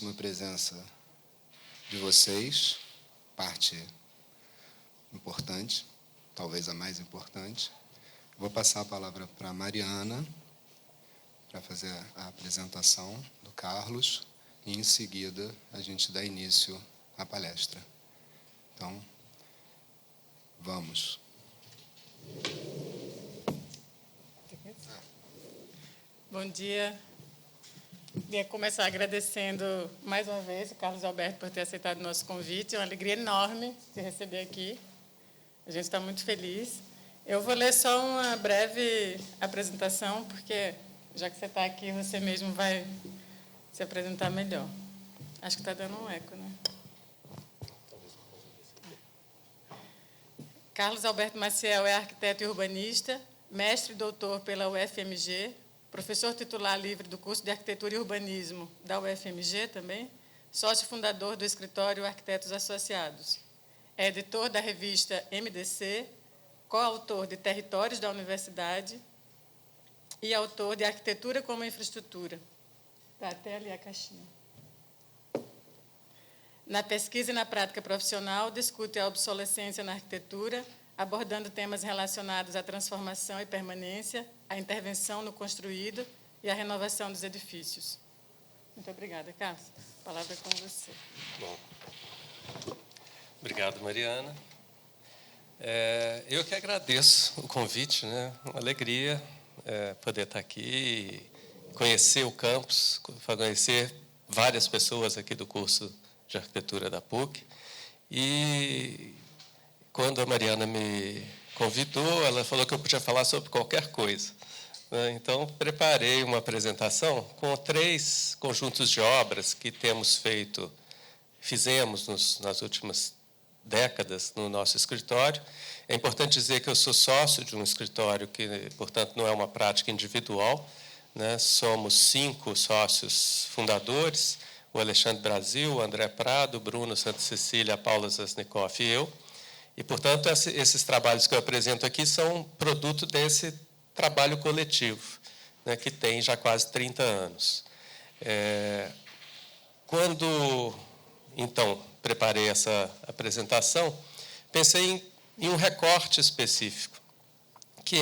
uma presença de vocês, parte importante, talvez a mais importante. Vou passar a palavra para a Mariana, para fazer a apresentação do Carlos, e, em seguida, a gente dá início à palestra. Então, vamos. Bom dia. Queria começar agradecendo mais uma vez o Carlos Alberto por ter aceitado o nosso convite. É uma alegria enorme te receber aqui. A gente está muito feliz. Eu vou ler só uma breve apresentação, porque, já que você está aqui, você mesmo vai se apresentar melhor. Acho que está dando um eco, né? Carlos Alberto Maciel é arquiteto e urbanista, mestre e doutor pela UFMG, professor titular livre do curso de Arquitetura e Urbanismo da UFMG também, sócio fundador do escritório Arquitetos Associados. É editor da revista MDC, coautor de Territórios da Universidade e autor de Arquitetura como Infraestrutura. Está até ali a caixinha. Na pesquisa e na prática profissional, discute a obsolescência na arquitetura, abordando temas relacionados à transformação e permanência, à intervenção no construído e à renovação dos edifícios. Muito obrigada, Carlos. A palavra é com você. Bom. Obrigado, Mariana. Eu que agradeço o convite, né? Uma alegria poder estar aqui, conhecer o campus, conhecer várias pessoas aqui do curso de arquitetura da PUC. E quando a Mariana me convidou, ela falou que eu podia falar sobre qualquer coisa. Então, preparei uma apresentação com 3 conjuntos de obras que fizemos nas últimas décadas no nosso escritório. É importante dizer que eu sou sócio de um escritório que, portanto, não é uma prática individual, né? Somos 5 sócios fundadores, o Alexandre Brasil, o André Prado, o Bruno Santa Cecília, a Paula Zasnikoff e eu. E, portanto, esses trabalhos que eu apresento aqui são produto desse trabalho coletivo, né, que tem já quase 30 anos. Quando, então, preparei essa apresentação, pensei em um recorte específico, que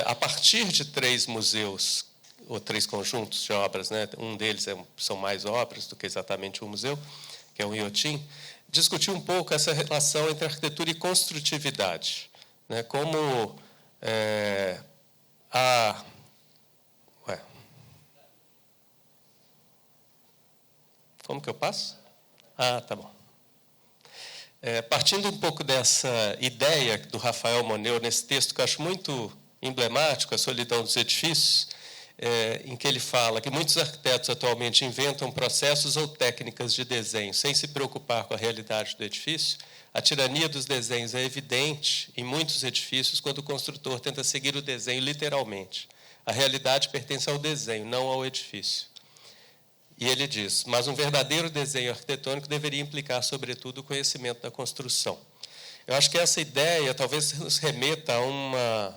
a partir de 3 museus, ou 3 conjuntos de obras, né, um deles são mais obras do que exatamente um museu, que é o Inhotim, discutir um pouco essa relação entre arquitetura e construtividade, né, como Como que eu passo? Tá bom. Partindo um pouco dessa ideia do Rafael Moneu, nesse texto que eu acho muito emblemático, A Solidão dos Edifícios, em que ele fala que muitos arquitetos atualmente inventam processos ou técnicas de desenho sem se preocupar com a realidade do edifício. A tirania dos desenhos é evidente em muitos edifícios quando o construtor tenta seguir o desenho literalmente. A realidade pertence ao desenho, não ao edifício. E ele diz, mas um verdadeiro desenho arquitetônico deveria implicar, sobretudo, o conhecimento da construção. Eu acho que essa ideia talvez nos remeta a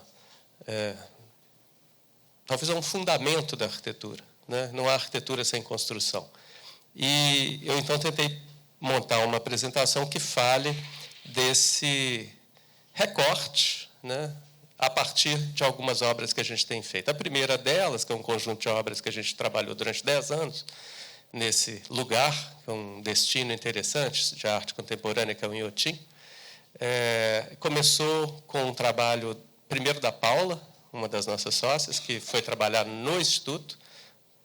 talvez a um fundamento da arquitetura, né? Não há arquitetura sem construção. E eu, então, tentei montar uma apresentação que fale desse recorte, né, a partir de algumas obras que a gente tem feito. A primeira delas, que é um conjunto de obras que a gente trabalhou durante 10 anos, nesse lugar, que é um destino interessante de arte contemporânea, que é o Inhotim, começou com um trabalho, primeiro da Paula, uma das nossas sócias, que foi trabalhar no Instituto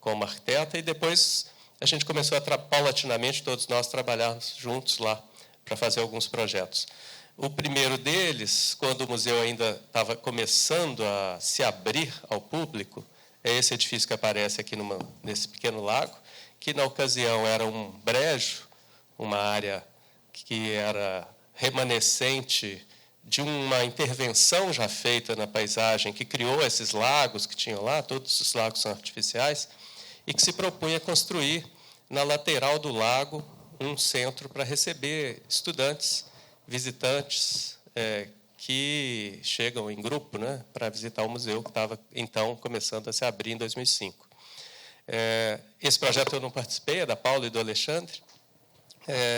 como arquiteta, e depois a gente começou paulatinamente, todos nós trabalharmos juntos lá para fazer alguns projetos. O primeiro deles, quando o museu ainda estava começando a se abrir ao público, é esse edifício que aparece aqui nesse pequeno lago, que, na ocasião, era um brejo, uma área que era remanescente de uma intervenção já feita na paisagem, que criou esses lagos que tinham lá, todos os lagos são artificiais, e que se propunha construir, na lateral do lago, um centro para receber estudantes, visitantes, que chegam em grupo, né, para visitar o museu, que estava, então, começando a se abrir em 2005. Esse projeto eu não participei, é da Paula e do Alexandre.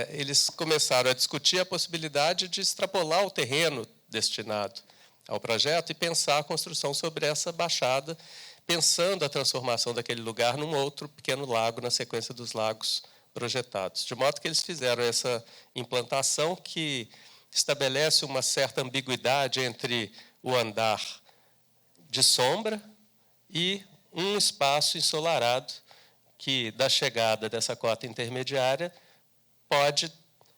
Eles começaram a discutir a possibilidade de extrapolar o terreno destinado ao projeto e pensar a construção sobre essa baixada, pensando a transformação daquele lugar num outro pequeno lago na sequência dos lagos projetados. De modo que eles fizeram essa implantação que estabelece uma certa ambiguidade entre o andar de sombra e um espaço ensolarado que, da chegada dessa cota intermediária, pode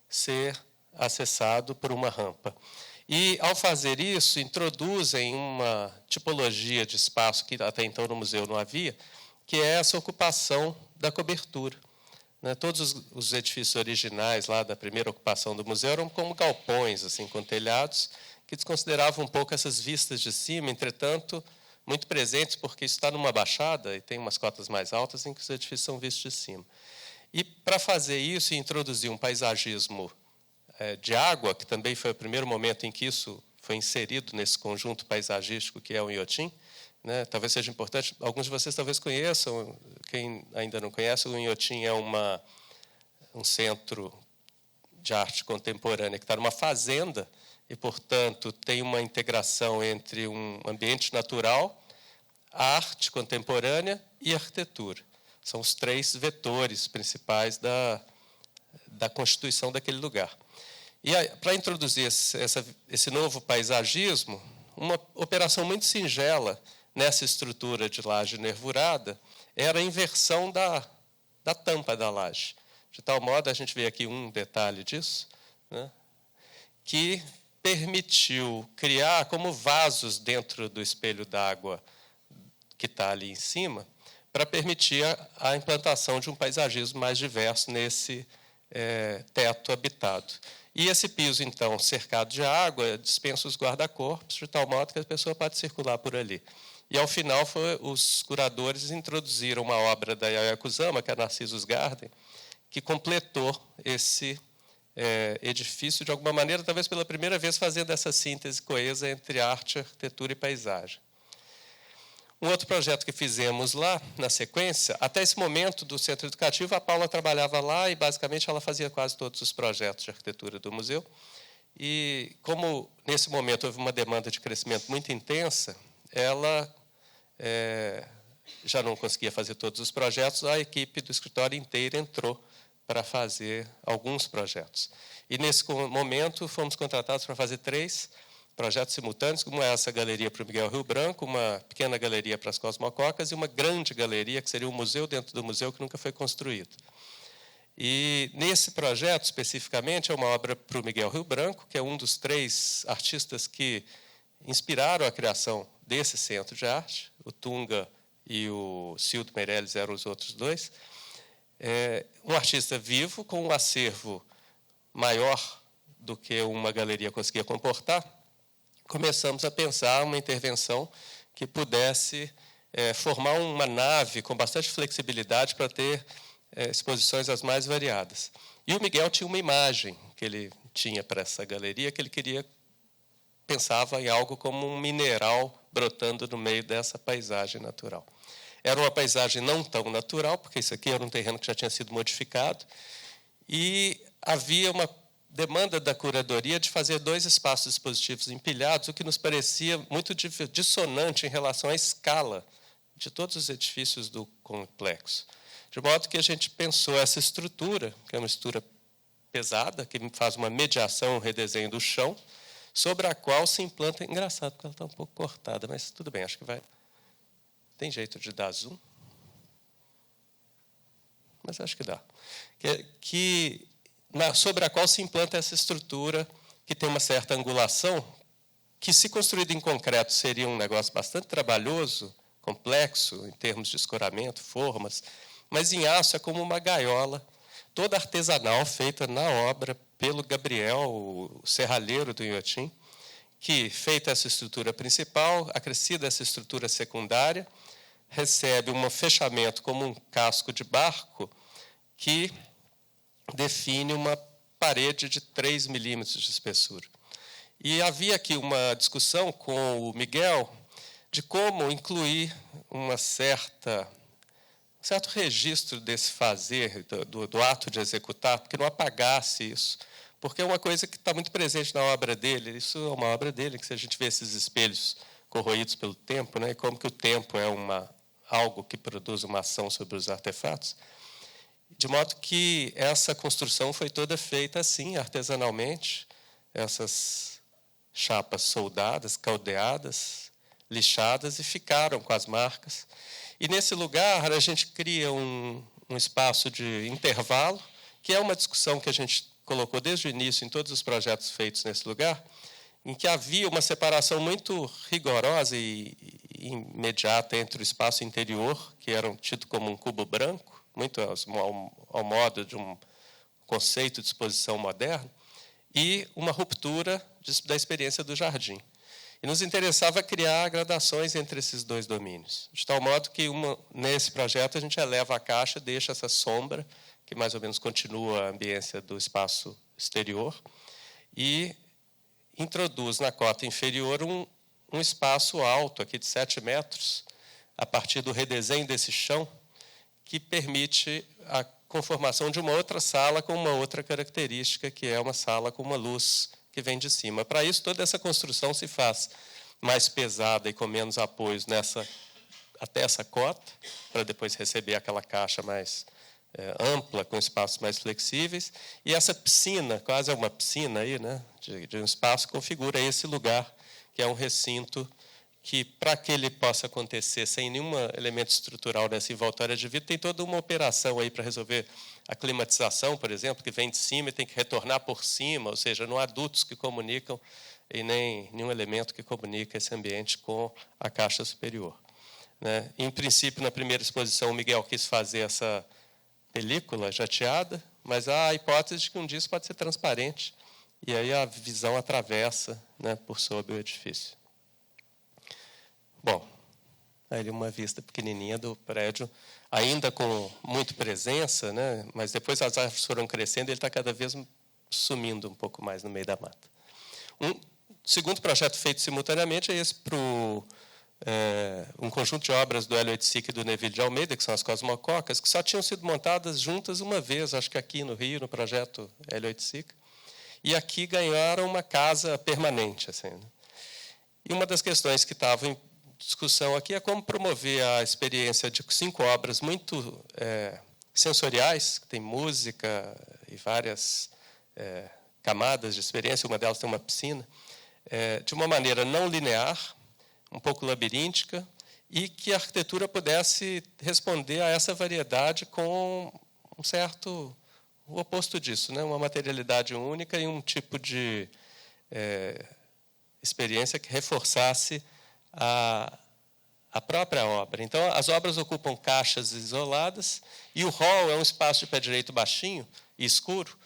ser acessado por uma rampa. E, ao fazer isso, introduzem uma tipologia de espaço que até então no museu não havia, que é essa ocupação da cobertura. Todos os edifícios originais lá da primeira ocupação do museu eram como galpões, assim, com telhados, que desconsideravam um pouco essas vistas de cima, entretanto, muito presentes, porque isso está numa baixada e tem umas cotas mais altas em que os edifícios são vistos de cima. E, para fazer isso, introduzir um paisagismo de água, que também foi o primeiro momento em que isso foi inserido nesse conjunto paisagístico que é o Inhotim, talvez seja importante, alguns de vocês talvez conheçam, quem ainda não conhece, o Inhotim é um centro de arte contemporânea que está numa fazenda e, portanto, tem uma integração entre um ambiente natural, a arte contemporânea e a arquitetura. São os 3 vetores principais da constituição daquele lugar. E, para introduzir esse novo paisagismo, uma operação muito singela nessa estrutura de laje nervurada era a inversão da tampa da laje. De tal modo, a gente vê aqui um detalhe disso, que permitiu criar como vasos dentro do espelho d'água que está ali em cima, para permitir a implantação de um paisagismo mais diverso nesse teto habitado. E esse piso, então, cercado de água, dispensa os guarda-corpos, de tal modo que a pessoa pode circular por ali. E, ao final, os curadores introduziram uma obra da Yayoi Kusama, que é Narcissus Garden, que completou esse edifício, de alguma maneira, talvez pela primeira vez, fazendo essa síntese coesa entre arte, arquitetura e paisagem. Um outro projeto que fizemos lá, na sequência, até esse momento do centro educativo, a Paula trabalhava lá e, basicamente, ela fazia quase todos os projetos de arquitetura do museu. E, como, nesse momento, houve uma demanda de crescimento muito intensa, ela já não conseguia fazer todos os projetos, a equipe do escritório inteira entrou para fazer alguns projetos. E, nesse momento, fomos contratados para fazer 3 projetos simultâneos, como essa galeria para o Miguel Rio Branco, uma pequena galeria para as Cosmococas e uma grande galeria, que seria um museu dentro do museu, que nunca foi construído. E, nesse projeto, especificamente, é uma obra para o Miguel Rio Branco, que é um dos 3 artistas que inspiraram a criação desse centro de arte. O Tunga e o Cildo Meirelles eram os outros 2. Um artista vivo, com um acervo maior do que uma galeria conseguia comportar. Começamos a pensar uma intervenção que pudesse formar uma nave com bastante flexibilidade para ter exposições as mais variadas. E o Miguel tinha uma imagem que ele tinha para essa galeria, que ele pensava em algo como um mineral brotando no meio dessa paisagem natural. Era uma paisagem não tão natural, porque isso aqui era um terreno que já tinha sido modificado, e havia uma demanda da curadoria de fazer 2 espaços expositivos empilhados, o que nos parecia muito dissonante em relação à escala de todos os edifícios do complexo. De modo que a gente pensou essa estrutura, que é uma estrutura pesada, que faz uma mediação, um redesenho do chão, sobre a qual se implanta... Engraçado, porque ela está um pouco cortada, mas tudo bem, acho que vai... Tem jeito de dar zoom? Mas acho que dá. Sobre a qual se implanta essa estrutura, que tem uma certa angulação, que, se construída em concreto, seria um negócio bastante trabalhoso, complexo, em termos de escoramento, formas, mas em aço é como uma gaiola, toda artesanal, feita na obra pelo Gabriel, o serralheiro do Inhotim, que, feita essa estrutura principal, acrescida essa estrutura secundária, recebe um fechamento como um casco de barco que define uma parede de 3 milímetros de espessura. E havia aqui uma discussão com o Miguel de como incluir uma certa certo registro desse fazer, do ato de executar, que não apagasse isso, porque é uma coisa que está muito presente na obra dele. Isso é uma obra dele, que se a gente vê esses espelhos corroídos pelo tempo, né, como que o tempo é algo que produz uma ação sobre os artefatos, de modo que essa construção foi toda feita assim, artesanalmente, essas chapas soldadas, caldeadas, lixadas, e ficaram com as marcas. E, nesse lugar, a gente cria um espaço de intervalo, que é uma discussão que a gente colocou desde o início em todos os projetos feitos nesse lugar, em que havia uma separação muito rigorosa e imediata entre o espaço interior, que era tido como um cubo branco, muito ao modo de um conceito de exposição moderno, e uma ruptura da experiência do jardim. E nos interessava criar gradações entre esses dois domínios, de tal modo que, nesse projeto, a gente eleva a caixa, deixa essa sombra, que mais ou menos continua a ambiência do espaço exterior, e introduz na cota inferior um espaço alto, aqui de 7 metros, a partir do redesenho desse chão, que permite a conformação de uma outra sala com uma outra característica, que é uma sala com uma luz que vem de cima. Para isso, toda essa construção se faz mais pesada e com menos apoios até essa cota, para depois receber aquela caixa mais ampla, com espaços mais flexíveis. E essa piscina, quase é uma piscina aí, né, de um espaço, configura esse lugar, que é um recinto que, para que ele possa acontecer sem nenhum elemento estrutural dessa envoltória de vidro, tem toda uma operação aí para resolver a climatização, por exemplo, que vem de cima e tem que retornar por cima, ou seja, não há dutos que comunicam e nem nenhum elemento que comunica esse ambiente com a caixa superior. Né? Em princípio, na primeira exposição, o Miguel quis fazer essa película jateada, mas há a hipótese de que um dia isso pode ser transparente, e aí a visão atravessa, né, por sobre o edifício. Bom, ali uma vista pequenininha do prédio, ainda com muita presença, né, mas depois as árvores foram crescendo e ele está cada vez sumindo um pouco mais no meio da mata. Um segundo projeto feito simultaneamente é esse para um conjunto de obras do Hélio Oiticic e do Neville de Almeida, que são as cosmococas, que só tinham sido montadas juntas uma vez, acho que aqui no Rio, no projeto Hélio Oiticic, e aqui ganharam uma casa permanente. Assim, né? E uma das questões que estava em discussão aqui é como promover a experiência de 5 obras muito sensoriais, que tem música e várias camadas de experiência, uma delas tem uma piscina, de uma maneira não linear, um pouco labiríntica, e que a arquitetura pudesse responder a essa variedade com um certo o oposto disso, né? Uma materialidade única e um tipo de experiência que reforçasse a própria obra. Então, as obras ocupam caixas isoladas, e o hall é um espaço de pé direito baixinho e escuro,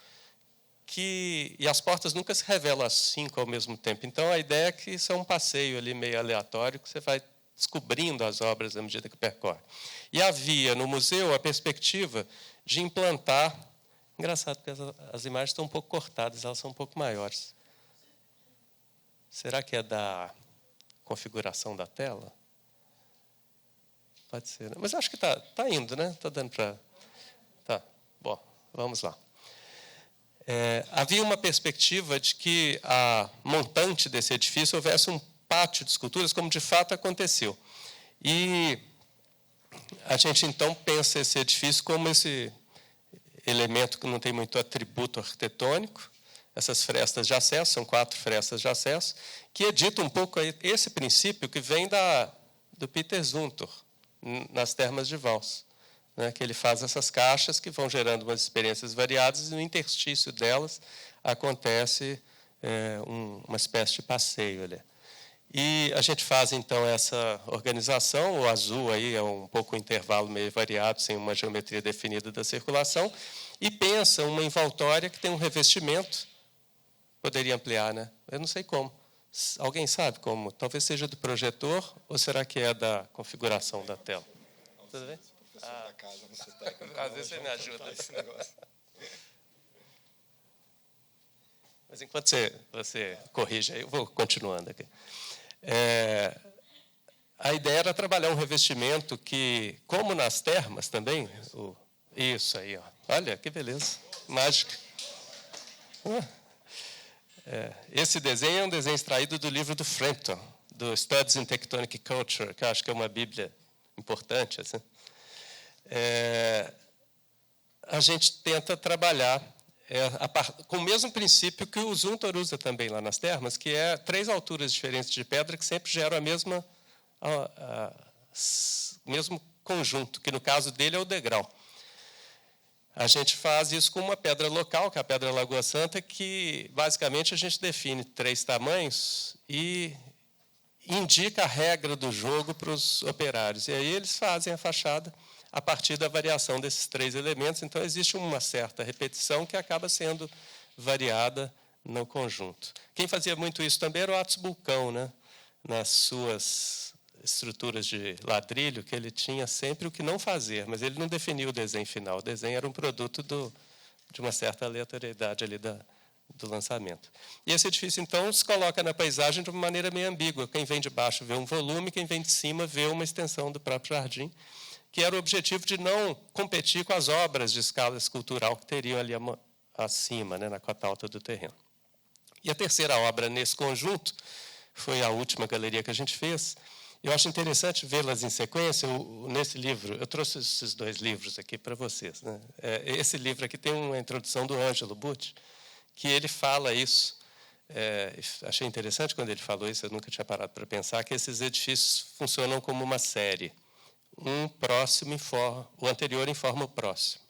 e as portas nunca se revelam às 5 ao mesmo tempo. Então, a ideia é que isso é um passeio ali meio aleatório, que você vai descobrindo as obras à medida que percorre. E havia no museu a perspectiva de implantar... Engraçado, porque as imagens estão um pouco cortadas, elas são um pouco maiores. Será que é da configuração da tela? Pode ser, né? Mas acho que está indo, né? Está dando para... Tá, bom, vamos lá. Havia uma perspectiva de que a montante desse edifício houvesse um pátio de esculturas, como de fato aconteceu. E a gente, então, pensa esse edifício como esse elemento que não tem muito atributo arquitetônico, essas frestas de acesso, são 4 frestas de acesso, que edita um pouco esse princípio que vem do Peter Zumthor, nas Termas de Vals, né, que ele faz essas caixas que vão gerando umas experiências variadas, e no interstício delas acontece uma espécie de passeio ali. E a gente faz, então, essa organização. O azul aí é um pouco um intervalo meio variado, sem uma geometria definida da circulação, e pensa uma envoltória que tem um revestimento. Poderia ampliar, né? Eu não sei como. Alguém sabe como? Talvez seja do projetor, ou será que é da configuração da tela? Tudo bem? Da casa, você técnico, às vezes você me ajuda. Mas enquanto você corrige aí, eu vou continuando aqui. a ideia era trabalhar um revestimento que, como nas termas também, isso aí, ó. Olha que beleza, mágica. Esse desenho é um desenho extraído do livro do Frampton, do Studies in Tectonic Culture, que eu acho que é uma bíblia importante. Assim. A gente tenta trabalhar com o mesmo princípio que o Zumthor usa também lá nas termas, que é 3 alturas diferentes de pedra que sempre geram o mesmo conjunto, que no caso dele é o degrau. A gente faz isso com uma pedra local, que é a Pedra Lagoa Santa, que basicamente a gente define 3 tamanhos e indica a regra do jogo para os operários. E aí eles fazem a fachada a partir da variação desses 3 elementos. Então, existe uma certa repetição que acaba sendo variada no conjunto. Quem fazia muito isso também era o Atos Bulcão, né? Nas suas estruturas de ladrilho, que ele tinha sempre o que não fazer, mas ele não definiu o desenho final. O desenho era um produto de uma certa aleatoriedade ali do lançamento. E esse edifício, então, se coloca na paisagem de uma maneira meio ambígua. Quem vem de baixo vê um volume, quem vem de cima vê uma extensão do próprio jardim, que era o objetivo de não competir com as obras de escala escultural que teriam ali acima, né, na cota alta do terreno. E a terceira obra nesse conjunto foi a última galeria que a gente fez. Eu acho interessante vê-las em sequência. Nesse livro, eu trouxe esses 2 livros aqui para vocês. Né? Esse livro aqui tem uma introdução do Ângelo Butti, que ele fala isso. Achei interessante quando ele falou isso, eu nunca tinha parado para pensar, que esses edifícios funcionam como uma série. Um próximo o anterior informa o próximo.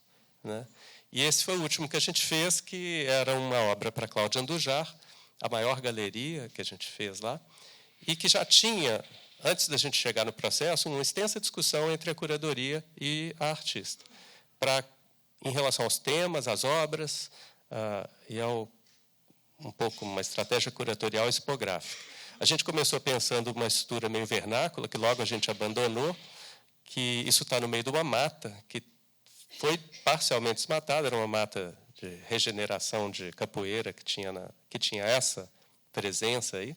Né? E esse foi o último que a gente fez, que era uma obra para Cláudia Andujar, a maior galeria que a gente fez lá, e que já tinha, antes da gente chegar no processo, uma extensa discussão entre a curadoria e a artista, em relação aos temas, às obras, e um pouco uma estratégia curatorial e expográfica. A gente começou pensando uma estrutura meio vernácula, que logo a gente abandonou, que isso está no meio de uma mata, que foi parcialmente desmatada, era uma mata de regeneração de capoeira que tinha essa presença aí.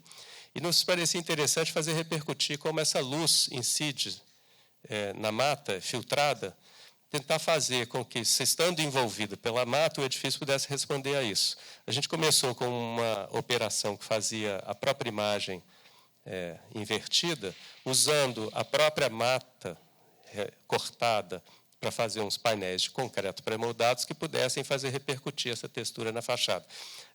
E nos parecia interessante fazer repercutir como essa luz incide na mata, filtrada, tentar fazer com que, se estando envolvido pela mata, o edifício pudesse responder a isso. A gente começou com uma operação que fazia a própria imagem invertida, usando a própria mata cortada para fazer uns painéis de concreto pré-moldados que pudessem fazer repercutir essa textura na fachada.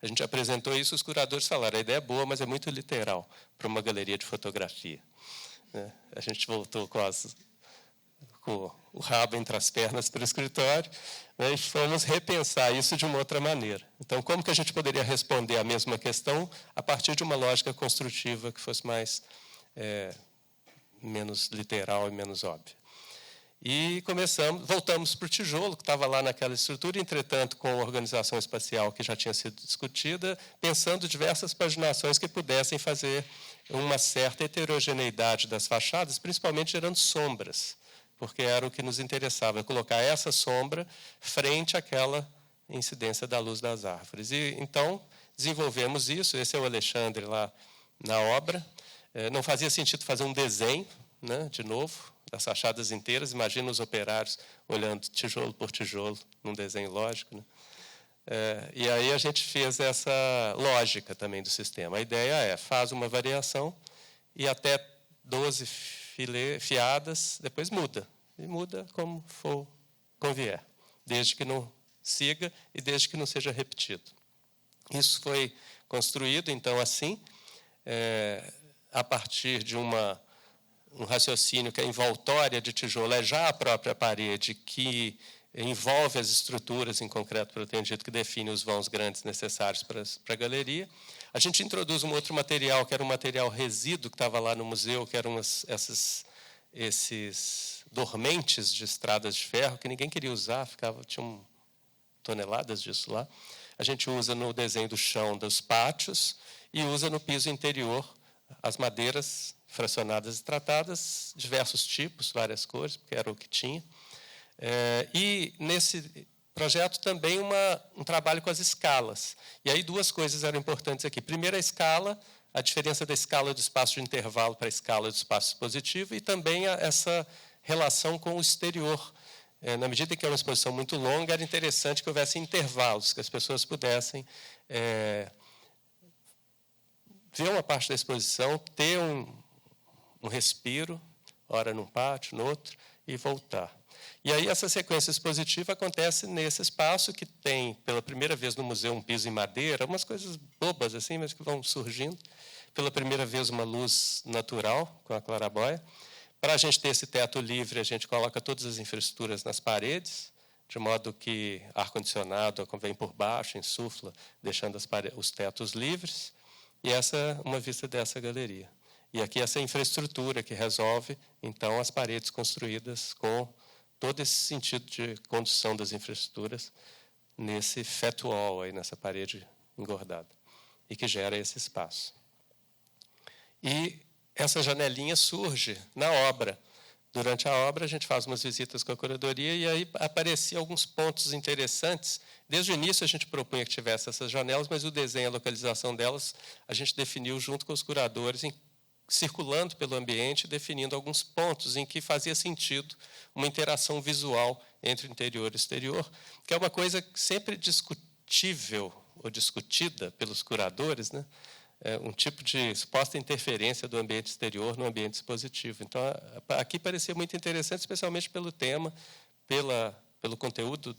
A gente apresentou isso, os curadores falaram, a ideia é boa, mas é muito literal para uma galeria de fotografia. A gente voltou com o rabo entre as pernas para o escritório, né, e fomos repensar isso de uma outra maneira. Então, como que a gente poderia responder à mesma questão a partir de uma lógica construtiva que fosse menos literal e menos óbvia? E voltamos para o tijolo, que estava lá naquela estrutura, entretanto, com a organização espacial que já tinha sido discutida, pensando diversas paginações que pudessem fazer uma certa heterogeneidade das fachadas, principalmente gerando sombras, porque era o que nos interessava, colocar essa sombra frente àquela incidência da luz das árvores. E, então, desenvolvemos isso, esse é o Alexandre lá na obra. Não fazia sentido fazer um desenho, né, de novo, das fachadas inteiras. Imagina os operários olhando tijolo por tijolo, num desenho lógico. Né? E aí a gente fez essa lógica também do sistema. A ideia faz uma variação e até 12 fiadas, depois muda. E muda como for, convier, desde que não siga e desde que não seja repetido. Isso foi construído, então, assim, a partir de um raciocínio que a envoltória de tijolo é já a própria parede que envolve as estruturas em concreto protendido que define os vãos grandes necessários para a galeria. A gente introduz um outro material, que era um material resíduo que estava lá no museu, que eram esses dormentes de estradas de ferro que ninguém queria usar, tinham toneladas disso lá. A gente usa no desenho do chão dos pátios e usa no piso interior as madeiras fracionadas e tratadas, diversos tipos, várias cores, porque era o que tinha. E nesse projeto também um trabalho com as escalas. E aí 2 coisas eram importantes aqui. Primeiro, a escala, a diferença da escala do espaço de intervalo para a escala do espaço expositivo e também essa relação com o exterior. Na medida que é uma exposição muito longa, era interessante que houvesse intervalos, que as pessoas pudessem ver uma parte da exposição, ter um respiro, ora num pátio, no outro, e voltar. E aí essa sequência expositiva acontece nesse espaço que tem, pela primeira vez no museu, um piso em madeira, umas coisas bobas assim, mas que vão surgindo. Pela primeira vez, uma luz natural, com a clarabóia. Para a gente ter esse teto livre, a gente coloca todas as infraestruturas nas paredes, de modo que ar-condicionado vem por baixo, insufla, deixando os tetos livres. E essa é uma vista dessa galeria. E aqui essa infraestrutura que resolve, então, as paredes construídas com todo esse sentido de condução das infraestruturas nesse fat wall, aí, nessa parede engordada, e que gera esse espaço. E essa janelinha surge na obra. Durante a obra, a gente faz umas visitas com a curadoria e aí apareciam alguns pontos interessantes. Desde o início, a gente propunha que tivesse essas janelas, mas o desenho e a localização delas a gente definiu junto com os curadores, circulando pelo ambiente, definindo alguns pontos em que fazia sentido uma interação visual entre o interior e o exterior, que é uma coisa sempre discutível ou discutida pelos curadores, né? Um tipo de suposta interferência do ambiente exterior no ambiente expositivo. Então, aqui parecia muito interessante, especialmente pelo tema, pelo conteúdo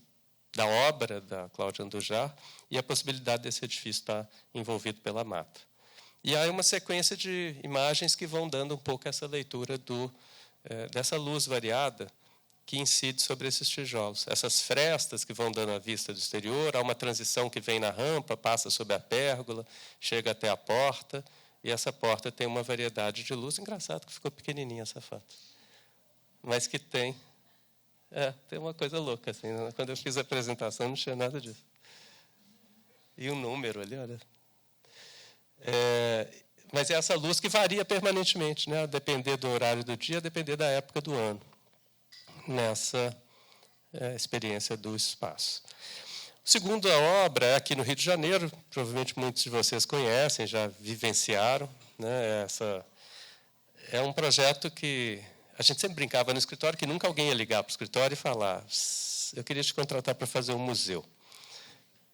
da obra da Cláudia Andujar e a possibilidade desse edifício estar envolvido pela mata. E há uma sequência de imagens que vão dando um pouco essa leitura dessa luz variada que incide sobre esses tijolos. Essas frestas que vão dando a vista do exterior, há uma transição que vem na rampa, passa sob a pérgola, chega até a porta, e essa porta tem uma variedade de luz. Engraçado que ficou pequenininha essa foto. Mas que tem uma coisa louca. Assim, né? Quando eu fiz a apresentação, não tinha nada disso. E um número ali, olha. Mas é essa luz que varia permanentemente, né? A depender do horário do dia, a depender da época do ano, nessa experiência do espaço. Segundo a obra, é aqui no Rio de Janeiro, provavelmente muitos de vocês conhecem, já vivenciaram. Né? É um projeto que a gente sempre brincava no escritório, que nunca alguém ia ligar para o escritório e falar: eu queria te contratar para fazer um museu.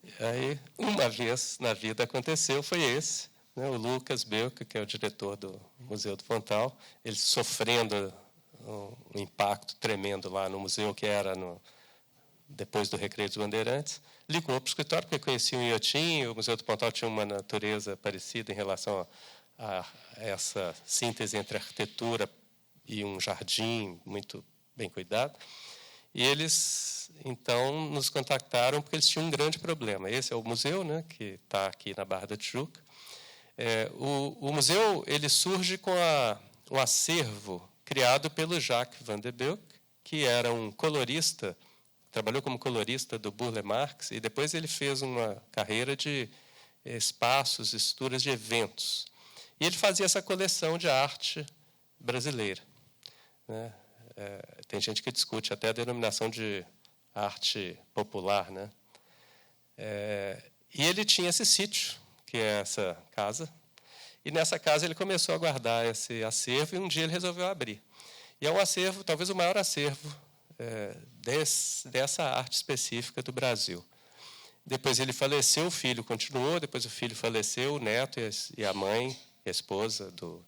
E aí, uma vez na vida aconteceu, foi esse. Né? O Lucas Belka, que é o diretor do Museu do Pontal, ele sofrendo um impacto tremendo lá no museu, que era depois do Recreio dos Bandeirantes, ligou para o escritório, porque conhecia o Inhotim, o Museu do Pontal tinha uma natureza parecida em relação a essa síntese entre arquitetura e um jardim muito bem cuidado. E eles, então, nos contactaram porque eles tinham um grande problema. Esse é o museu, né, que está aqui na Barra da Tijuca. O museu ele surge com um acervo criado pelo Jacques Van de Beuk, que era um colorista, trabalhou como colorista do Burle Marx, e depois ele fez uma carreira de espaços, estruturas de eventos. E ele fazia essa coleção de arte brasileira. Né? Tem gente que discute até a denominação de arte popular. Né? E ele tinha esse sítio, que é essa casa, e nessa casa ele começou a guardar esse acervo e um dia ele resolveu abrir. E é um acervo, talvez o maior acervo dessa arte específica do Brasil. Depois ele faleceu, o filho continuou, depois o filho faleceu, o neto e a mãe, a esposa do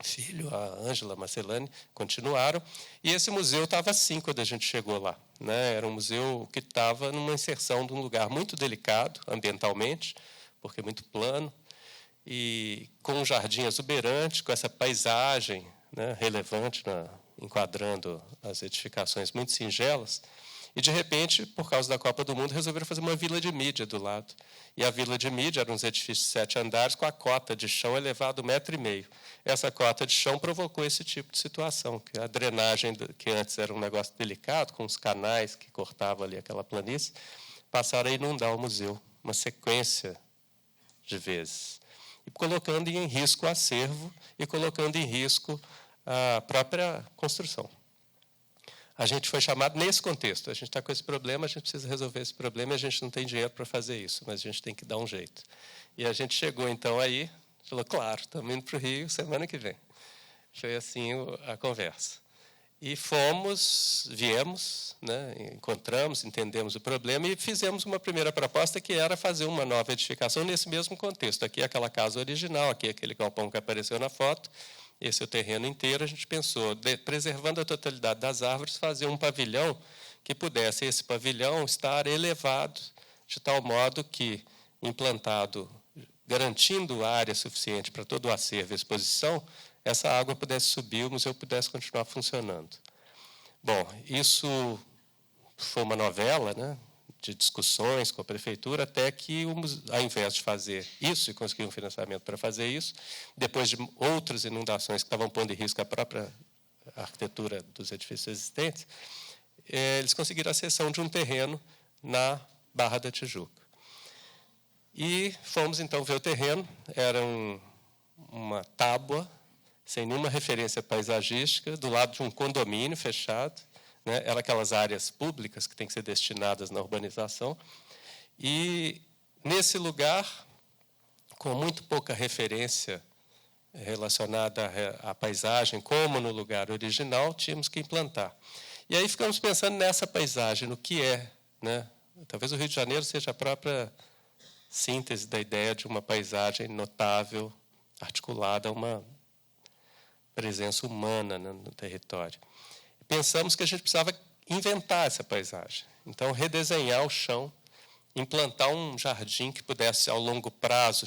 filho, a Ângela Marcelani, continuaram. E esse museu estava assim quando a gente chegou lá. Né? Era um museu que estava numa inserção de um lugar muito delicado, ambientalmente, porque é muito plano, e com um jardim exuberante, com essa paisagem, né, relevante, enquadrando as edificações muito singelas. E, de repente, por causa da Copa do Mundo, resolveram fazer uma vila de mídia do lado. E a vila de mídia eram uns edifícios de 7 andares, com a cota de chão elevada 1,5 metro. Essa cota de chão provocou esse tipo de situação, que a drenagem, que antes era um negócio delicado, com os canais que cortavam ali aquela planície, passaram a inundar o museu, uma sequência de vezes, e colocando em risco o acervo e colocando em risco a própria construção. A gente foi chamado nesse contexto. A gente está com esse problema, a gente precisa resolver esse problema e a gente não tem dinheiro para fazer isso, mas a gente tem que dar um jeito. E a gente chegou, então, aí, Falou, claro, estamos indo para o Rio semana que vem. Foi assim a conversa. E viemos, né, encontramos, entendemos o problema e fizemos uma primeira proposta que era fazer uma nova edificação nesse mesmo contexto. Aqui é aquela casa original, aqui é aquele galpão que apareceu na foto, esse é o terreno inteiro. A gente pensou, preservando a totalidade das árvores, fazer um pavilhão que pudesse, esse pavilhão, estar elevado de tal modo que, implantado, garantindo área suficiente para todo o acervo e exposição, essa água pudesse subir, o museu pudesse continuar funcionando. Bom, isso foi uma novela, né, de discussões com a prefeitura, até que, ao invés de fazer isso e conseguir um financiamento para fazer isso, depois de outras inundações que estavam pondo em risco a própria arquitetura dos edifícios existentes, eles conseguiram a cessão de um terreno na Barra da Tijuca. E fomos, então, ver o terreno. Era uma tábua, sem nenhuma referência paisagística, do lado de um condomínio fechado, né? Eram aquelas áreas públicas que têm que ser destinadas na urbanização. E, nesse lugar, com muito pouca referência relacionada à paisagem, como no lugar original, tínhamos que implantar. E aí ficamos pensando nessa paisagem, no que é, né? Talvez o Rio de Janeiro seja a própria síntese da ideia de uma paisagem notável, articulada a uma presença humana no território. Pensamos que a gente precisava inventar essa paisagem. Então, redesenhar o chão, implantar um jardim que pudesse, ao longo prazo,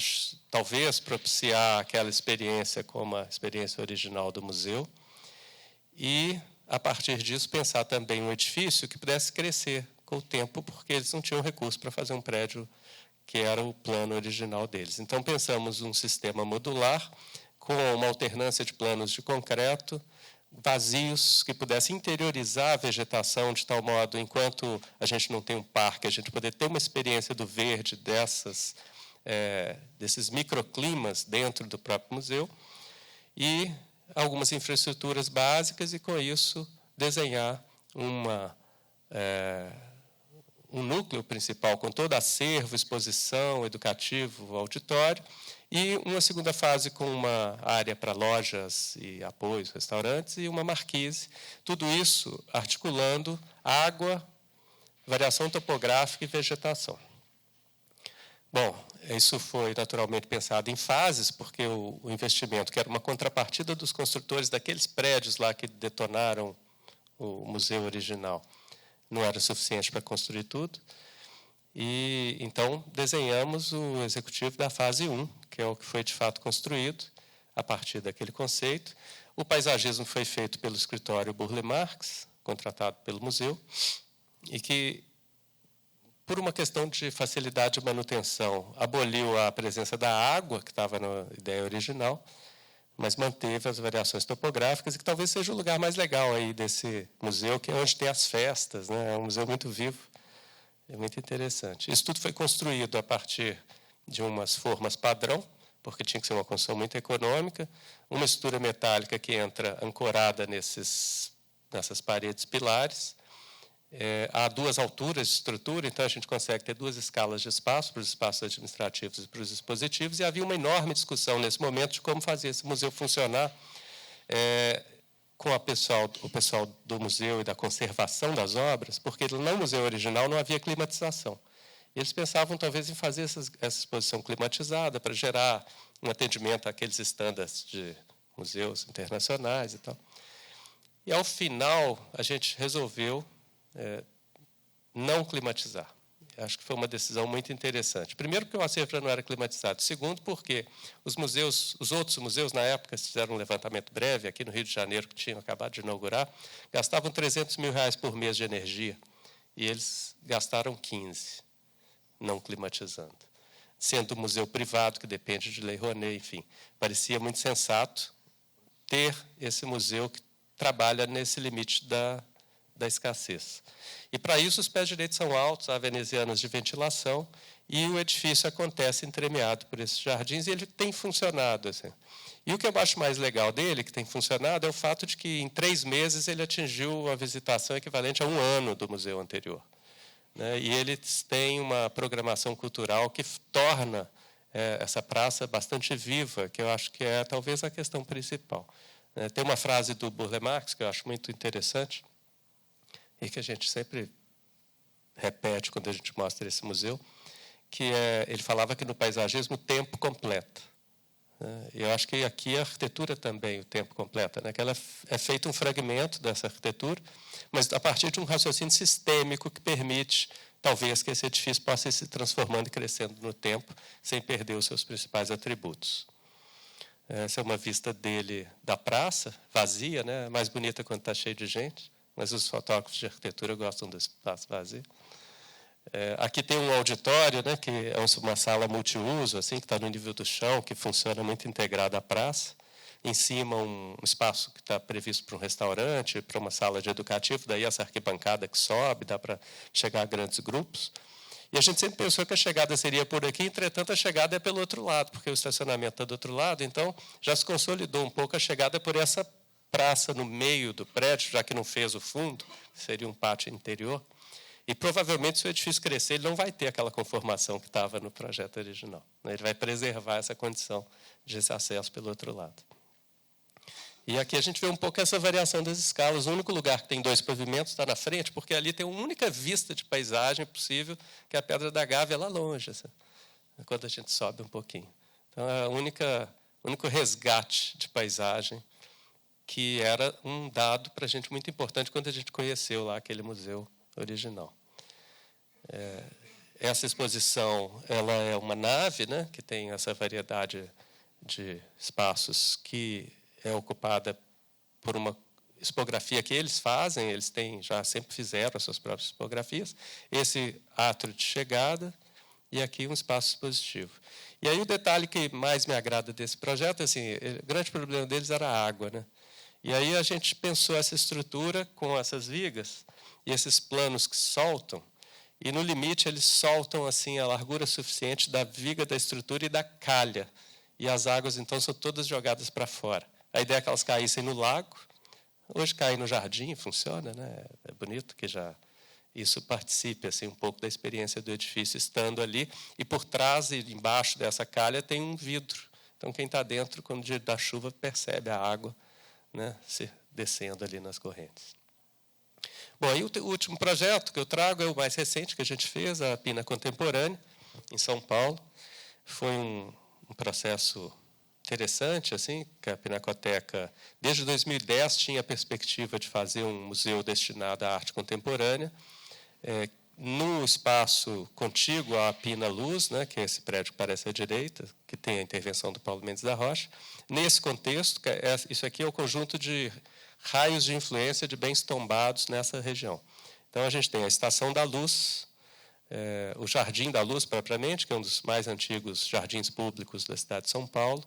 talvez propiciar aquela experiência como a experiência original do museu. E, a partir disso, pensar também um edifício que pudesse crescer com o tempo, porque eles não tinham recurso para fazer um prédio que era o plano original deles. Então, pensamos um sistema modular, com uma alternância de planos de concreto, vazios, que pudesse interiorizar a vegetação de tal modo, enquanto a gente não tem um parque, a gente poder ter uma experiência do verde desses microclimas dentro do próprio museu, e algumas infraestruturas básicas, e, com isso, desenhar um núcleo principal com todo acervo, exposição, educativo, auditório, e uma segunda fase com uma área para lojas e apoios, restaurantes, e uma marquise. Tudo isso articulando água, variação topográfica e vegetação. Bom, isso foi naturalmente pensado em fases, porque o investimento, que era uma contrapartida dos construtores daqueles prédios lá que detonaram o museu original, não era suficiente para construir tudo. E, então, desenhamos o executivo da fase 1, que é o que foi, de fato, construído a partir daquele conceito. O paisagismo foi feito pelo escritório Burle Marx, contratado pelo museu, e que, por uma questão de facilidade de manutenção, aboliu a presença da água, que estava na ideia original, mas manteve as variações topográficas, e que talvez seja o lugar mais legal aí desse museu, que é onde tem as festas, né? É um museu muito vivo, é muito interessante. Isso tudo foi construído a partir de umas formas padrão, porque tinha que ser uma construção muito econômica, uma estrutura metálica que entra ancorada nessas paredes pilares. Há duas alturas de estrutura, então a gente consegue ter duas escalas de espaço, para os espaços administrativos e para os expositivos, e havia uma enorme discussão nesse momento de como fazer esse museu funcionar com o pessoal do museu e da conservação das obras, porque no museu original não havia climatização. E eles pensavam, talvez, em fazer essa exposição climatizada para gerar um atendimento àqueles estándares de museus internacionais e tal. E, ao final, a gente resolveu não climatizar. Acho que foi uma decisão muito interessante. Primeiro, porque o acervo não era climatizado. Segundo, porque os outros museus, na época, fizeram um levantamento breve, aqui no Rio de Janeiro, que tinham acabado de inaugurar, gastavam R$300 mil por mês de energia, e eles gastaram 15, não climatizando. Sendo um museu privado, que depende de Lei Rouanet, enfim. Parecia muito sensato ter esse museu que trabalha nesse limite da escassez. E, para isso, os pés direitos são altos, há venezianas de ventilação, e o edifício acontece entremeado por esses jardins, e ele tem funcionado. Assim. E o que eu acho mais legal dele, que tem funcionado, é o fato de que, em 3 meses, ele atingiu a visitação equivalente a 1 ano do museu anterior. Né? E eles têm uma programação cultural que torna essa praça bastante viva, que eu acho que é talvez a questão principal. Tem uma frase do Burle Marx que eu acho muito interessante e que a gente sempre repete quando a gente mostra esse museu, que ele falava que no paisagismo o tempo completa. Eu acho que aqui a arquitetura também o tempo completa, né? Que ela é feito um fragmento dessa arquitetura, mas a partir de um raciocínio sistêmico que permite, talvez, que esse edifício possa ir se transformando e crescendo no tempo, sem perder os seus principais atributos. Essa é uma vista dele da praça, vazia, né? Mais bonita quando está cheio de gente, mas os fotógrafos de arquitetura gostam do espaço vazio. Aqui tem um auditório, né, que é uma sala multiuso, assim, que está no nível do chão, que funciona muito integrado à praça. Em cima, um espaço que está previsto para um restaurante, para uma sala de educativo, daí essa arquibancada que sobe, dá para chegar a grandes grupos. E a gente sempre pensou que a chegada seria por aqui, entretanto, a chegada é pelo outro lado, porque o estacionamento está do outro lado, então já se consolidou um pouco a chegada por essa praça no meio do prédio, já que não fez o fundo, seria um pátio interior. E, provavelmente, se o edifício crescer, ele não vai ter aquela conformação que estava no projeto original. Ele vai preservar essa condição de esse acesso pelo outro lado. E aqui a gente vê um pouco essa variação das escalas. O único lugar que tem 2 pavimentos está na frente, porque ali tem uma única vista de paisagem possível, que é a Pedra da Gávea lá longe, assim, quando a gente sobe um pouquinho. Então, é o único resgate de paisagem que era um dado para a gente muito importante quando a gente conheceu lá aquele museu original. Essa exposição ela é uma nave, né, que tem essa variedade de espaços que é ocupada por uma expografia que eles fazem, eles já sempre fizeram as suas próprias expografias, esse átrio de chegada e aqui um espaço expositivo. E aí o detalhe que mais me agrada desse projeto, assim, o grande problema deles era a água, né? E aí a gente pensou essa estrutura com essas vigas e esses planos que soltam, e no limite eles soltam assim a largura suficiente da viga da estrutura e da calha, e as águas então são todas jogadas para fora. A ideia é que elas caíssem no lago, hoje caem no jardim, funciona, né? É bonito que já isso participe assim um pouco da experiência do edifício estando ali, e por trás e embaixo dessa calha tem um vidro. Então quem está dentro, quando o dia da chuva, percebe a água, né, se descendo ali nas correntes. Bom, aí o último projeto que eu trago é o mais recente que a gente fez, a Pina Contemporânea, em São Paulo. Foi um processo interessante, assim, que a Pinacoteca, desde 2010, tinha a perspectiva de fazer um museu destinado à arte contemporânea, no espaço contíguo à Pina Luz, né, que é esse prédio que parece à direita, que tem a intervenção do Paulo Mendes da Rocha. Nesse contexto, isso aqui é o conjunto de raios de influência de bens tombados nessa região. Então, a gente tem a Estação da Luz, o Jardim da Luz, propriamente, que é um dos mais antigos jardins públicos da cidade de São Paulo,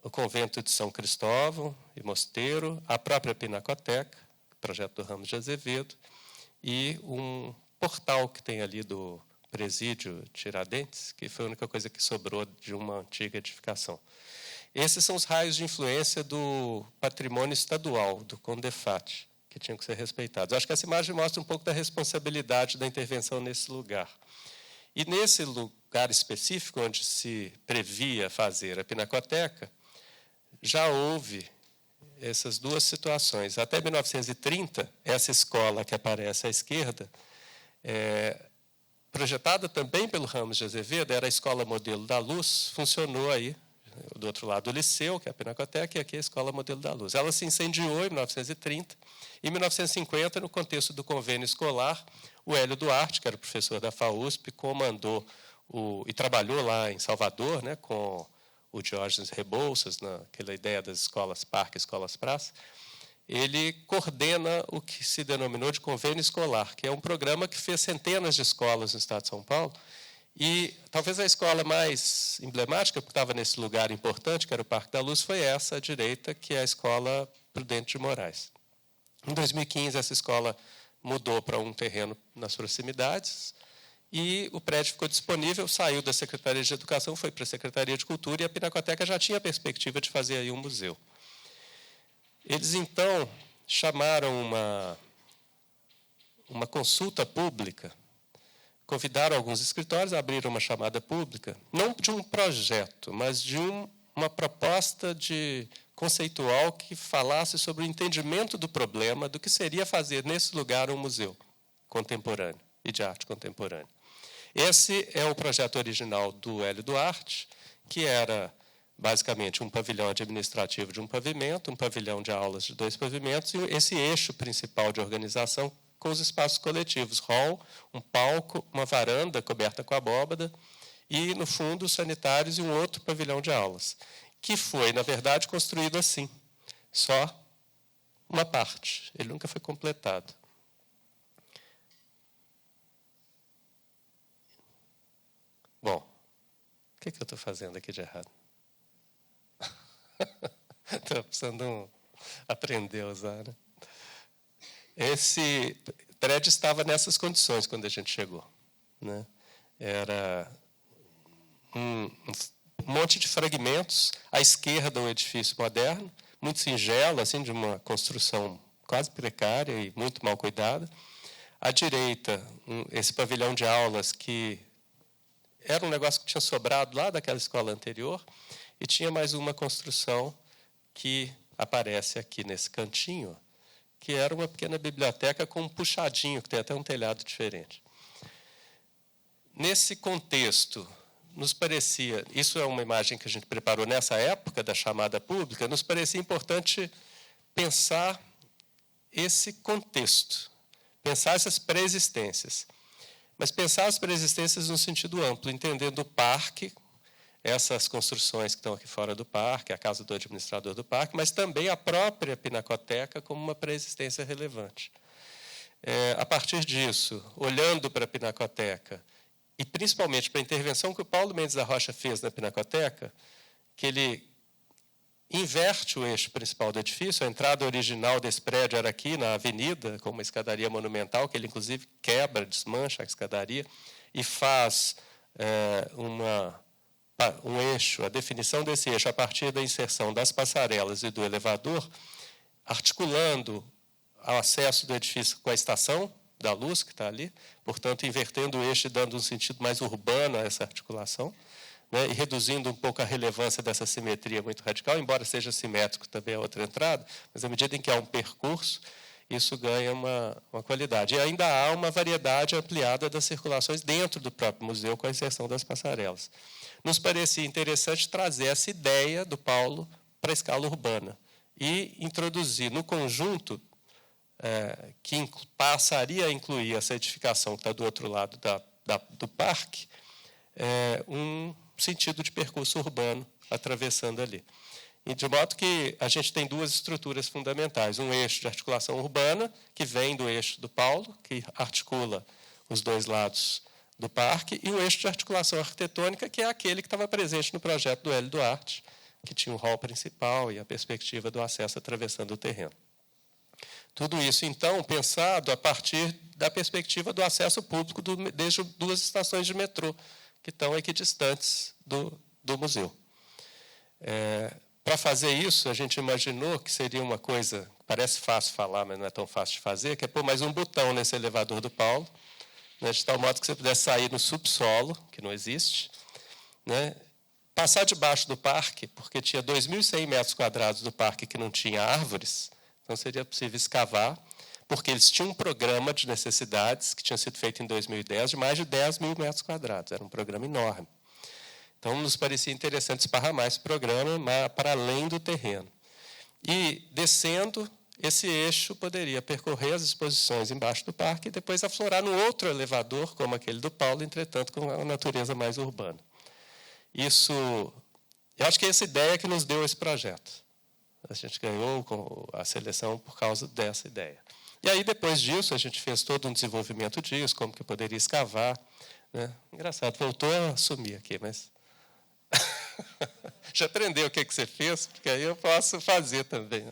o Convento de São Cristóvão e Mosteiro, a própria Pinacoteca, projeto do Ramos de Azevedo, e um portal que tem ali do presídio Tiradentes, que foi a única coisa que sobrou de uma antiga edificação. Esses são os raios de influência do patrimônio estadual, do Condefat, que tinham que ser respeitados. Acho que essa imagem mostra um pouco da responsabilidade da intervenção nesse lugar. E nesse lugar específico, onde se previa fazer a Pinacoteca, já houve essas duas situações. Até 1930, essa escola que aparece à esquerda, projetada também pelo Ramos de Azevedo, era a Escola Modelo da Luz, funcionou aí, do outro lado o Liceu, que é a Pinacoteca, e aqui a Escola Modelo da Luz. Ela se incendiou em 1930, e em 1950, no contexto do convênio escolar, o Hélio Duarte, que era professor da FAUSP, comandou e trabalhou lá em Salvador, né, com o Diógenes Rebouças, naquela ideia das escolas parque, escolas praça. Ele coordena o que se denominou de convênio escolar, que é um programa que fez centenas de escolas no estado de São Paulo. E talvez a escola mais emblemática, porque estava nesse lugar importante, que era o Parque da Luz, foi essa à direita, que é a Escola Prudente de Moraes. Em 2015, essa escola mudou para um terreno nas proximidades, e o prédio ficou disponível, saiu da Secretaria de Educação, foi para a Secretaria de Cultura, e a Pinacoteca já tinha a perspectiva de fazer aí um museu. Eles, então, chamaram uma consulta pública convidaram alguns escritórios a abrir uma chamada pública, não de um projeto, mas de uma proposta conceitual que falasse sobre o entendimento do problema, do que seria fazer nesse lugar um museu contemporâneo e de arte contemporânea. Esse é o projeto original do Hélio Duarte, que era basicamente um pavilhão administrativo de um pavimento, um pavilhão de aulas de 2 pavimentos, e esse eixo principal de organização com os espaços coletivos, hall, um palco, uma varanda coberta com abóbada, e, no fundo, os sanitários e um outro pavilhão de aulas, que foi, na verdade, construído assim, só uma parte. Ele nunca foi completado. Bom, o que eu estou fazendo aqui de errado? Estou precisando aprender a usar, né? Esse prédio estava nessas condições quando a gente chegou, né? Era um monte de fragmentos à esquerda, um edifício moderno, muito singelo, assim, de uma construção quase precária e muito mal cuidada. À direita, esse pavilhão de aulas, que era um negócio que tinha sobrado lá daquela escola anterior, e tinha mais uma construção que aparece aqui nesse cantinho, que era uma pequena biblioteca com um puxadinho, que tem até um telhado diferente. Nesse contexto, nos parecia, isso é uma imagem que a gente preparou nessa época da chamada pública, nos parecia importante pensar esse contexto, pensar essas pré-existências. Mas pensar as pré-existências no sentido amplo, entendendo o parque, essas construções que estão aqui fora do parque, a casa do administrador do parque, mas também a própria pinacoteca como uma pré-existência relevante. A partir disso, olhando para a pinacoteca, e principalmente para a intervenção que o Paulo Mendes da Rocha fez na pinacoteca, que ele inverte o eixo principal do edifício, a entrada original desse prédio era aqui na avenida, com uma escadaria monumental, que ele, inclusive, quebra, desmancha a escadaria, e faz um eixo, a definição desse eixo a partir da inserção das passarelas e do elevador, articulando o acesso do edifício com a estação da luz, que está ali, portanto, invertendo o eixo e dando um sentido mais urbano a essa articulação, né, e reduzindo um pouco a relevância dessa simetria muito radical, embora seja simétrico também a outra entrada, mas à medida em que há um percurso, isso ganha uma qualidade. E ainda há uma variedade ampliada das circulações dentro do próprio museu, com a inserção das passarelas. Nos parecia interessante trazer essa ideia do Paulo para a escala urbana e introduzir no conjunto, que passaria a incluir essa edificação que está do outro lado do parque, um sentido de percurso urbano atravessando ali. E de modo que a gente tem 2 estruturas fundamentais. Um eixo de articulação urbana, que vem do eixo do Paulo, que articula os 2 lados do parque, e um eixo de articulação arquitetônica, que é aquele que estava presente no projeto do Hélio Duarte, que tinha o hall principal e a perspectiva do acesso atravessando o terreno. Tudo isso, então, pensado a partir da perspectiva do acesso público desde 2 estações de metrô, que estão equidistantes do museu. Para fazer isso, a gente imaginou que seria uma coisa, parece fácil falar, mas não é tão fácil de fazer, que é pôr mais um botão nesse elevador do Paulo, né, de tal modo que você pudesse sair no subsolo, que não existe, né, passar debaixo do parque, porque tinha 2.100 metros quadrados do parque que não tinha árvores, então seria possível escavar, porque eles tinham um programa de necessidades que tinha sido feito em 2010 de mais de 10.000 metros quadrados. Era um programa enorme. Então, nos parecia interessante esparramar esse programa para além do terreno. E, descendo, esse eixo poderia percorrer as exposições embaixo do parque e depois aflorar no outro elevador, como aquele do Paulo, entretanto, com uma natureza mais urbana. Isso, eu acho que é essa ideia que nos deu esse projeto. A gente ganhou a seleção por causa dessa ideia. E aí, depois disso, a gente fez todo um desenvolvimento disso, como que poderia escavar. Né? Engraçado, voltou a sumir aqui, mas... Já aprendeu o que você fez? Porque aí eu posso fazer também.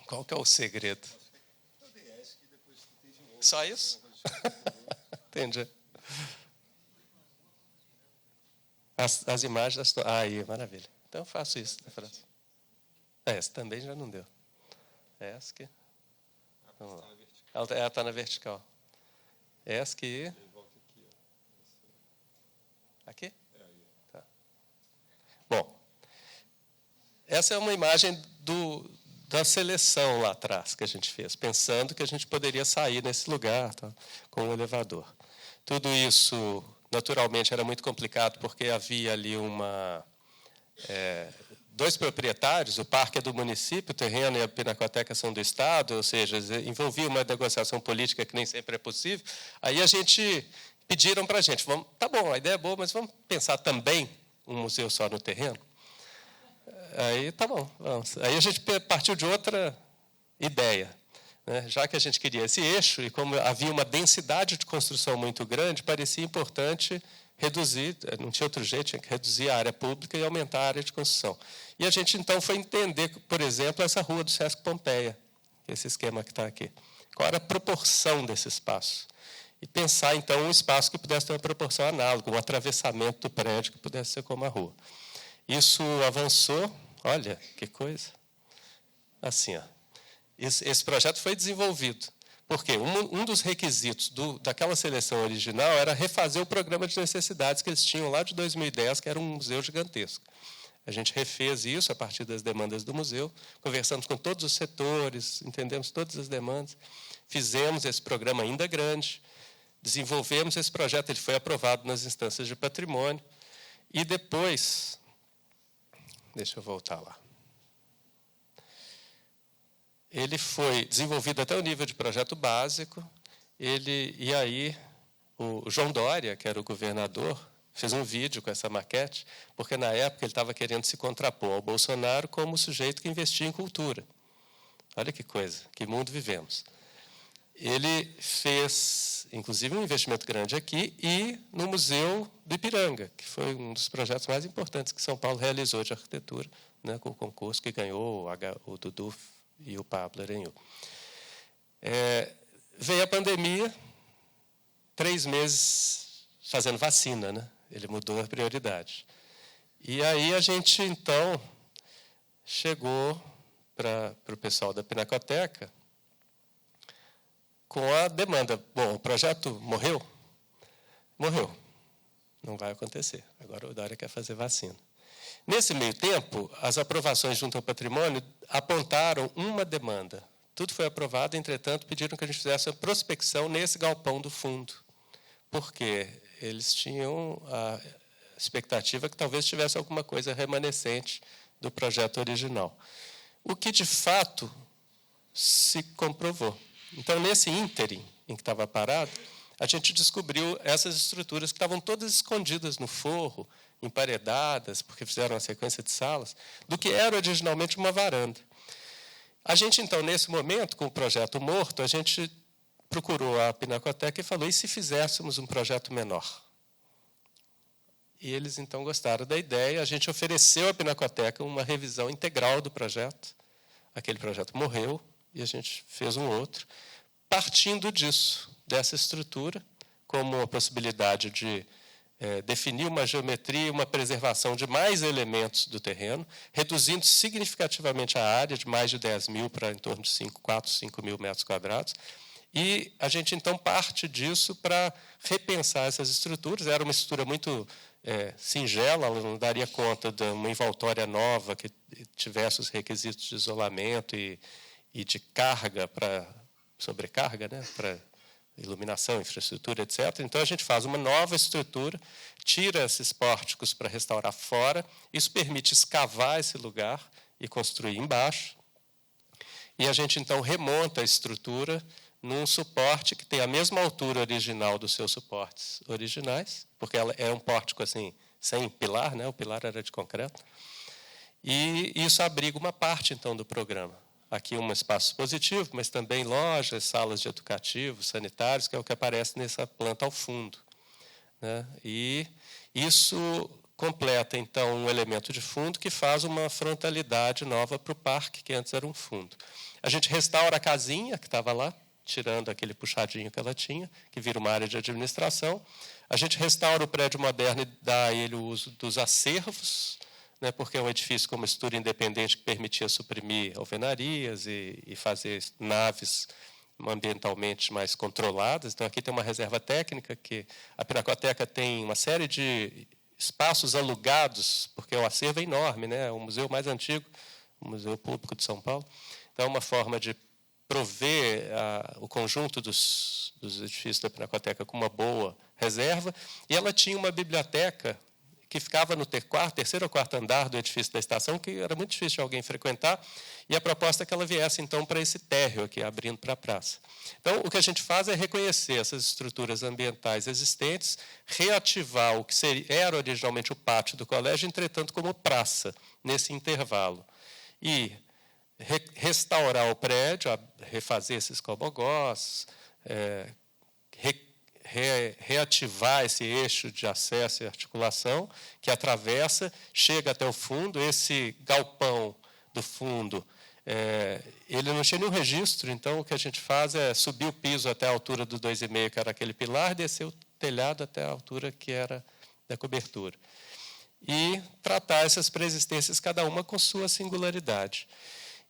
Qual que é o segredo? Só isso? Entendi. As imagens... aí, maravilha. Então, eu faço isso. Essa também já não deu. Essa aqui. Vamos lá. Ela está na vertical. Essa aqui. Aqui? Tá. Bom, essa é uma imagem da seleção lá atrás que a gente fez, pensando que a gente poderia sair nesse lugar, tá, com o elevador. Tudo isso, naturalmente, era muito complicado, porque havia ali dois proprietários, o parque é do município, o terreno e a pinacoteca são do Estado, ou seja, envolvia uma negociação política que nem sempre é possível. Aí a gente pediram para a gente, tá bom, a ideia é boa, mas vamos pensar também um museu só no terreno? Aí, tá bom, vamos. Aí a gente partiu de outra ideia, né? Já que a gente queria esse eixo, e como havia uma densidade de construção muito grande, parecia importante reduzir, não tinha outro jeito, tinha que reduzir a área pública e aumentar a área de construção. E a gente, então, foi entender, por exemplo, essa rua do Sesc Pompeia, esse esquema que está aqui. Qual era a proporção desse espaço? E pensar, então, um espaço que pudesse ter uma proporção análoga, um atravessamento do prédio que pudesse ser como a rua. Isso avançou, olha que coisa, assim, ó. Esse projeto foi desenvolvido, porque um dos requisitos daquela seleção original era refazer o programa de necessidades que eles tinham lá de 2010, que era um museu gigantesco. A gente refez isso a partir das demandas do museu, conversamos com todos os setores, entendemos todas as demandas, fizemos esse programa ainda grande, desenvolvemos esse projeto, ele foi aprovado nas instâncias de patrimônio, e depois... Deixa eu voltar lá. Ele foi desenvolvido até o nível de projeto básico. E aí, o João Dória, que era o governador, fez um vídeo com essa maquete, porque, na época, ele estava querendo se contrapor ao Bolsonaro como o sujeito que investia em cultura. Olha que coisa, que mundo vivemos. Ele fez, inclusive, um investimento grande aqui e no Museu do Ipiranga, que foi um dos projetos mais importantes que São Paulo realizou de arquitetura, né, com o concurso que ganhou o Dudu e o Pablo Arenhu. Veio a pandemia, 3 meses fazendo vacina, né? Ele mudou a prioridade. E aí a gente, então, chegou para o pessoal da Pinacoteca com a demanda. Bom, o projeto morreu? Morreu. Não vai acontecer. Agora o Dória quer fazer vacina. Nesse meio tempo, as aprovações junto ao patrimônio apontaram uma demanda. Tudo foi aprovado, entretanto, pediram que a gente fizesse a prospecção nesse galpão do fundo. Porque eles tinham a expectativa que talvez tivesse alguma coisa remanescente do projeto original. O que, de fato, se comprovou. Então, nesse ínterim em que estava parado, a gente descobriu essas estruturas que estavam todas escondidas no forro, emparedadas, porque fizeram uma sequência de salas, do que era originalmente uma varanda. A gente, então, nesse momento, com o projeto morto, a gente procurou a Pinacoteca e falou, e se fizéssemos um projeto menor? E eles, então, gostaram da ideia. A gente ofereceu à Pinacoteca uma revisão integral do projeto. Aquele projeto morreu, e a gente fez um outro, partindo disso, dessa estrutura, como a possibilidade de definir uma geometria e uma preservação de mais elementos do terreno, reduzindo significativamente a área de mais de 10 mil para em torno de 4, 5 mil metros quadrados. E a gente, então, parte disso para repensar essas estruturas. Era uma estrutura muito singela, ela não daria conta de uma envoltória nova que tivesse os requisitos de isolamento e de carga para sobrecarga, né, para iluminação, infraestrutura, etc. Então, a gente faz uma nova estrutura, tira esses pórticos para restaurar fora, isso permite escavar esse lugar e construir embaixo, e a gente, então, remonta a estrutura num suporte que tem a mesma altura original dos seus suportes originais, porque ela é um pórtico assim, sem pilar, né, o pilar era de concreto, e isso abriga uma parte, então, do programa. Aqui um espaço expositivo, mas também lojas, salas de educativos, sanitários, que é o que aparece nessa planta ao fundo, né? E isso completa, então, um elemento de fundo que faz uma frontalidade nova para o parque, que antes era um fundo. A gente restaura a casinha que estava lá, tirando aquele puxadinho que ela tinha, que vira uma área de administração. A gente restaura o prédio moderno e dá a ele o uso dos acervos, né, porque é um edifício com uma estrutura independente que permitia suprimir alvenarias e fazer naves ambientalmente mais controladas. Então, aqui tem uma reserva técnica, que a Pinacoteca tem uma série de espaços alugados, porque o acervo é enorme, né? É o museu mais antigo, o Museu Público de São Paulo. Então, é uma forma de prover o conjunto dos edifícios da Pinacoteca com uma boa reserva. E ela tinha uma biblioteca que ficava no terceiro ou quarto andar do edifício da estação, que era muito difícil de alguém frequentar, e a proposta é que ela viesse, então, para esse térreo aqui, abrindo para a praça. Então, o que a gente faz é reconhecer essas estruturas ambientais existentes, reativar o que era originalmente o pátio do colégio, entretanto, como praça, nesse intervalo. E restaurar o prédio, refazer esses cobogós, reativar esse eixo de acesso e articulação que atravessa, chega até o fundo. Esse galpão do fundo, ele não tinha nenhum registro, então o que a gente faz é subir o piso até a altura do 2,5, que era aquele pilar, descer o telhado até a altura que era da cobertura. E tratar essas preexistências, cada uma com sua singularidade.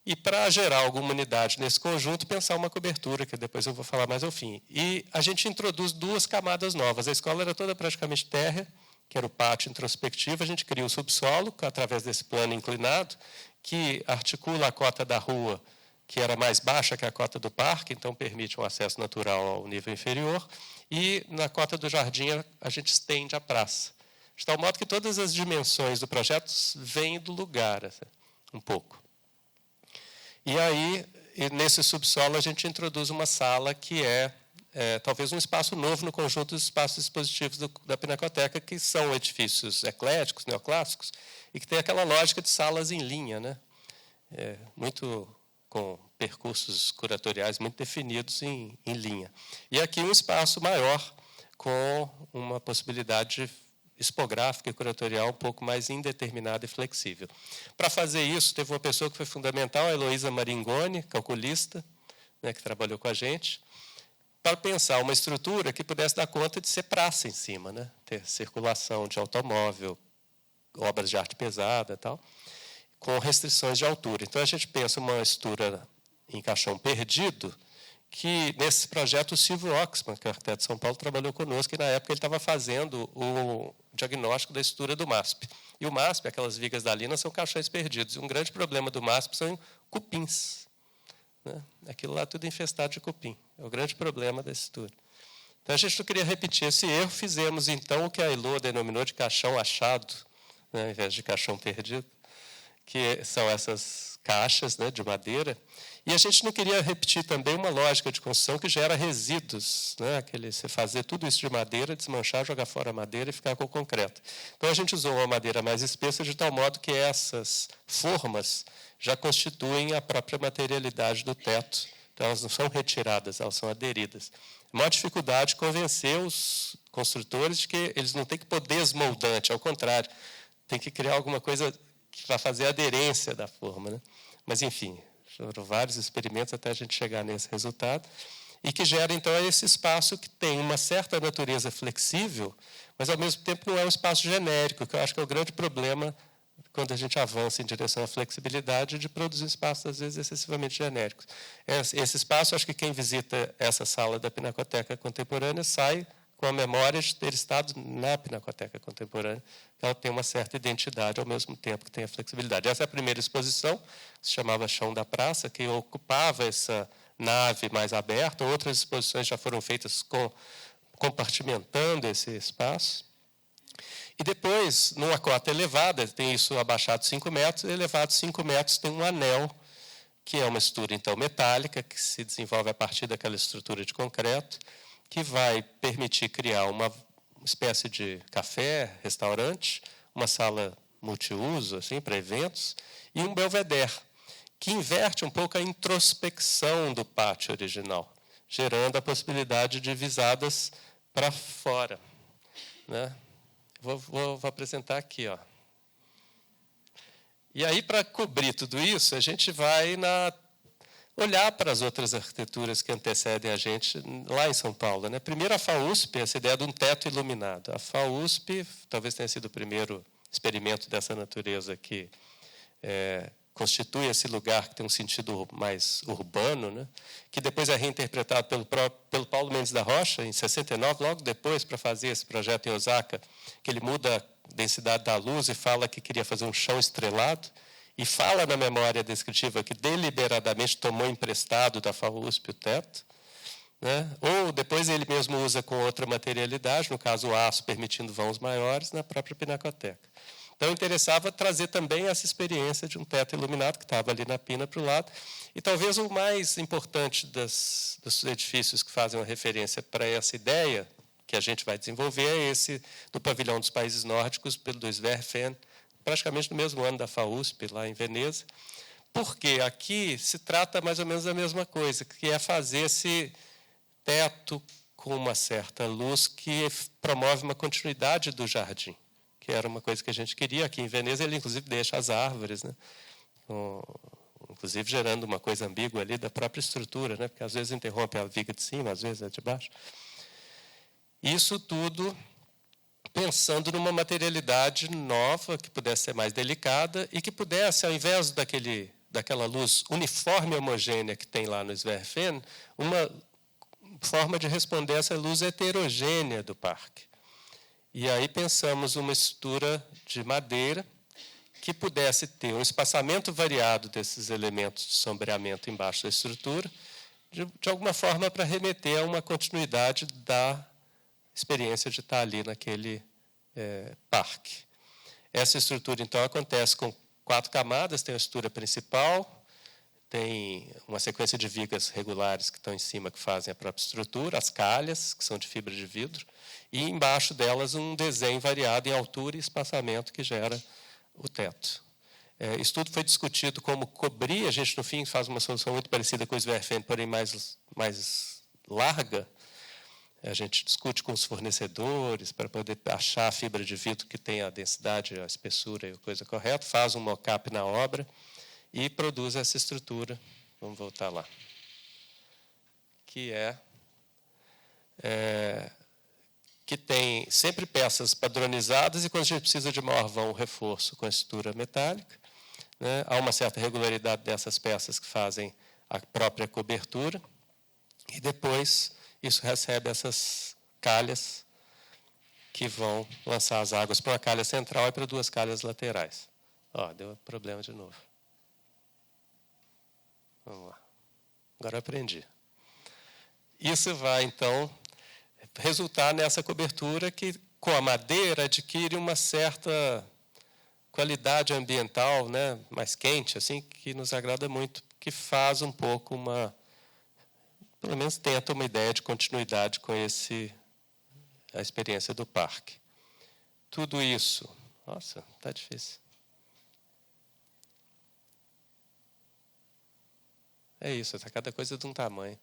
E, para gerar alguma unidade nesse conjunto, pensar uma cobertura, que depois eu vou falar mais ao fim. E a gente introduz 2 camadas novas. A escola era toda praticamente térrea, que era o pátio introspectivo. A gente cria o subsolo, através desse plano inclinado, que articula a cota da rua, que era mais baixa que a cota do parque, então permite um acesso natural ao nível inferior. E, na cota do jardim, a gente estende a praça. De tal modo que todas as dimensões do projeto vêm do lugar, assim, um pouco. E aí, nesse subsolo, a gente introduz uma sala que é talvez um espaço novo no conjunto dos espaços expositivos da Pinacoteca, que são edifícios ecléticos, neoclássicos, e que tem aquela lógica de salas em linha, né? Muito com percursos curatoriais muito definidos em linha. E aqui um espaço maior, com uma possibilidade expográfica e curatorial um pouco mais indeterminada e flexível. Para fazer isso, teve uma pessoa que foi fundamental, a Heloísa Maringoni, calculista, né, que trabalhou com a gente, para pensar uma estrutura que pudesse dar conta de ser praça em cima, né, ter circulação de automóvel, obras de arte pesada e tal, com restrições de altura. Então, a gente pensa uma estrutura em caixão perdido, que, nesse projeto, o Silvio Oxman, que é arquiteto de São Paulo, trabalhou conosco, e, na época, ele estava fazendo o diagnóstico da estrutura do MASP. E o MASP, aquelas vigas da Lina, são caixões perdidos. E um grande problema do MASP são cupins, né? Aquilo lá tudo infestado de cupim. É o grande problema da estrutura. Então, a gente não queria repetir esse erro. Fizemos, então, o que a Elô denominou de caixão achado, né, ao invés de caixão perdido, que são essas caixas, né, de madeira. E a gente não queria repetir também uma lógica de construção que gera resíduos, né? Você fazer tudo isso de madeira, desmanchar, jogar fora a madeira e ficar com o concreto. Então, a gente usou uma madeira mais espessa, de tal modo que essas formas já constituem a própria materialidade do teto. Então, elas não são retiradas, elas são aderidas. A maior dificuldade é convencer os construtores de que eles não têm que pôr desmoldante, ao contrário, tem que criar alguma coisa que vai fazer a aderência da forma, né? Mas, enfim, foram vários experimentos até a gente chegar nesse resultado, e que gera, então, esse espaço que tem uma certa natureza flexível, mas, ao mesmo tempo, não é um espaço genérico, que eu acho que é o grande problema quando a gente avança em direção à flexibilidade, de produzir espaços, às vezes, excessivamente genéricos. Esse espaço, acho que quem visita essa sala da Pinacoteca Contemporânea sai com a memória de ter estado na Pinacoteca Contemporânea. Ela tem uma certa identidade, ao mesmo tempo que tem a flexibilidade. Essa é a primeira exposição, que se chamava Chão da Praça, que ocupava essa nave mais aberta. Outras exposições já foram feitas compartimentando esse espaço. E depois, numa cota elevada, tem isso abaixado 5 metros, elevado 5 metros tem um anel, que é uma estrutura, então, metálica, que se desenvolve a partir daquela estrutura de concreto, que vai permitir criar uma espécie de café, restaurante, uma sala multiuso, assim, para eventos, e um belvedere, que inverte um pouco a introspecção do pátio original, gerando a possibilidade de visadas para fora, né? Vou apresentar aqui, ó. E aí, para cobrir tudo isso, a gente vai olhar para as outras arquiteturas que antecedem a gente lá em São Paulo, né? Primeiro, a FAUSP, essa ideia de um teto iluminado. A FAUSP talvez tenha sido o primeiro experimento dessa natureza que constitui esse lugar que tem um sentido mais urbano, né? Que depois é reinterpretado pelo Paulo Mendes da Rocha, em 69, logo depois, para fazer esse projeto em Osaka, que ele muda a densidade da luz e fala que queria fazer um chão estrelado, e fala na memória descritiva que deliberadamente tomou emprestado da FAUSP o teto, né? Ou depois ele mesmo usa com outra materialidade, no caso o aço permitindo vãos maiores, na própria Pinacoteca. Então, interessava trazer também essa experiência de um teto iluminado, que estava ali na Pina para o lado. E talvez o mais importante dos edifícios que fazem uma referência para essa ideia que a gente vai desenvolver é esse do Pavilhão dos Países Nórdicos, do Sverfen, praticamente no mesmo ano da FAUSP, lá em Veneza, porque aqui se trata mais ou menos da mesma coisa, que é fazer esse teto com uma certa luz que promove uma continuidade do jardim, que era uma coisa que a gente queria. Aqui em Veneza, ele, inclusive, deixa as árvores, né? Inclusive gerando uma coisa ambígua ali da própria estrutura, né? Porque às vezes interrompe a viga de cima, às vezes a de baixo. Isso tudo pensando numa materialidade nova, que pudesse ser mais delicada e que pudesse, ao invés daquela luz uniforme e homogênea que tem lá no Sverfen, uma forma de responder a essa luz heterogênea do parque. E aí pensamos uma estrutura de madeira que pudesse ter um espaçamento variado desses elementos de sombreamento embaixo da estrutura, de alguma forma para remeter a uma continuidade da experiência de estar ali naquele parque. Essa estrutura, então, acontece com 4 camadas, tem a estrutura principal, tem uma sequência de vigas regulares que estão em cima, que fazem a própria estrutura, as calhas, que são de fibra de vidro, e embaixo delas um desenho variado em altura e espaçamento que gera o teto. Isso tudo foi discutido como cobrir, a gente, no fim, faz uma solução muito parecida com o Sverfen, porém mais larga. A gente discute com os fornecedores para poder achar a fibra de vidro que tem a densidade, a espessura e a coisa correta, faz um mock-up na obra e produz essa estrutura. Vamos voltar lá. Que que tem sempre peças padronizadas e, quando a gente precisa de maior vão, um reforço com a estrutura metálica, né? Há uma certa regularidade dessas peças que fazem a própria cobertura e depois isso recebe essas calhas que vão lançar as águas para uma calha central e para 2 calhas laterais. Deu problema de novo. Vamos lá. Agora eu aprendi. Isso vai, então, resultar nessa cobertura que, com a madeira, adquire uma certa qualidade ambiental, né, mais quente, assim, que nos agrada muito, que faz um pouco pelo menos tenta uma ideia de continuidade com a experiência do parque. Tudo isso... Nossa, está difícil. É isso, está cada coisa de um tamanho.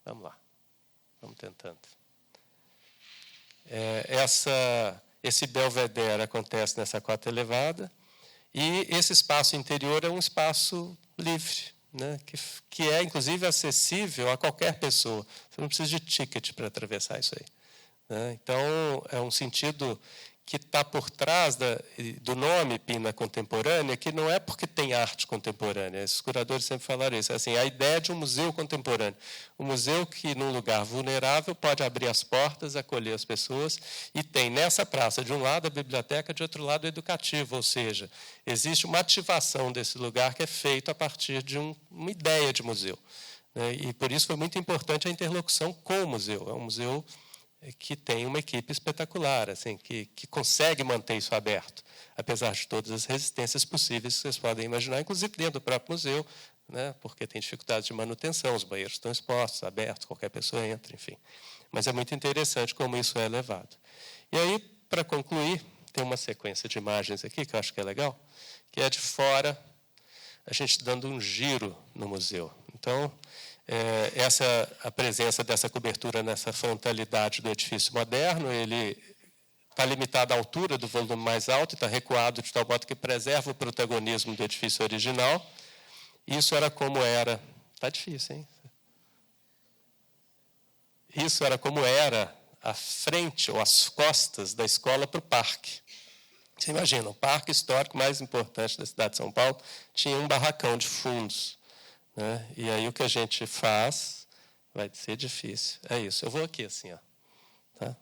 Vamos lá, vamos tentando. Esse belvedere acontece nessa cota elevada e esse espaço interior é um espaço livre, né, que é, inclusive, acessível a qualquer pessoa. Você não precisa de ticket para atravessar isso aí, né? Então, é um sentido que está por trás do nome Pina Contemporânea, que não é porque tem arte contemporânea. Esses curadores sempre falaram isso. Assim, a ideia de um museu contemporâneo. Um museu que, num lugar vulnerável, pode abrir as portas, acolher as pessoas, e tem nessa praça, de um lado, a biblioteca, de outro lado, o educativo. Ou seja, existe uma ativação desse lugar que é feito a partir de uma ideia de museu, né? E, por isso, foi muito importante a interlocução com o museu. É um museu que tem uma equipe espetacular, assim, que consegue manter isso aberto, apesar de todas as resistências possíveis que vocês podem imaginar, inclusive dentro do próprio museu, né, porque tem dificuldades de manutenção, os banheiros estão expostos, abertos, qualquer pessoa entra, enfim. Mas é muito interessante como isso é levado. E aí, para concluir, tem uma sequência de imagens aqui, que eu acho que é legal, que é de fora, a gente dando um giro no museu. Então, a presença dessa cobertura nessa frontalidade do edifício moderno, ele está limitado à altura do volume mais alto, está recuado de tal modo que preserva o protagonismo do edifício original. Isso era como era... Está difícil, hein? Isso era como era a frente ou as costas da escola para o parque. Você imagina, o parque histórico mais importante da cidade de São Paulo tinha um barracão de fundos, né? E aí o que a gente faz vai ser difícil. É isso. Eu vou aqui assim, ó. Tá?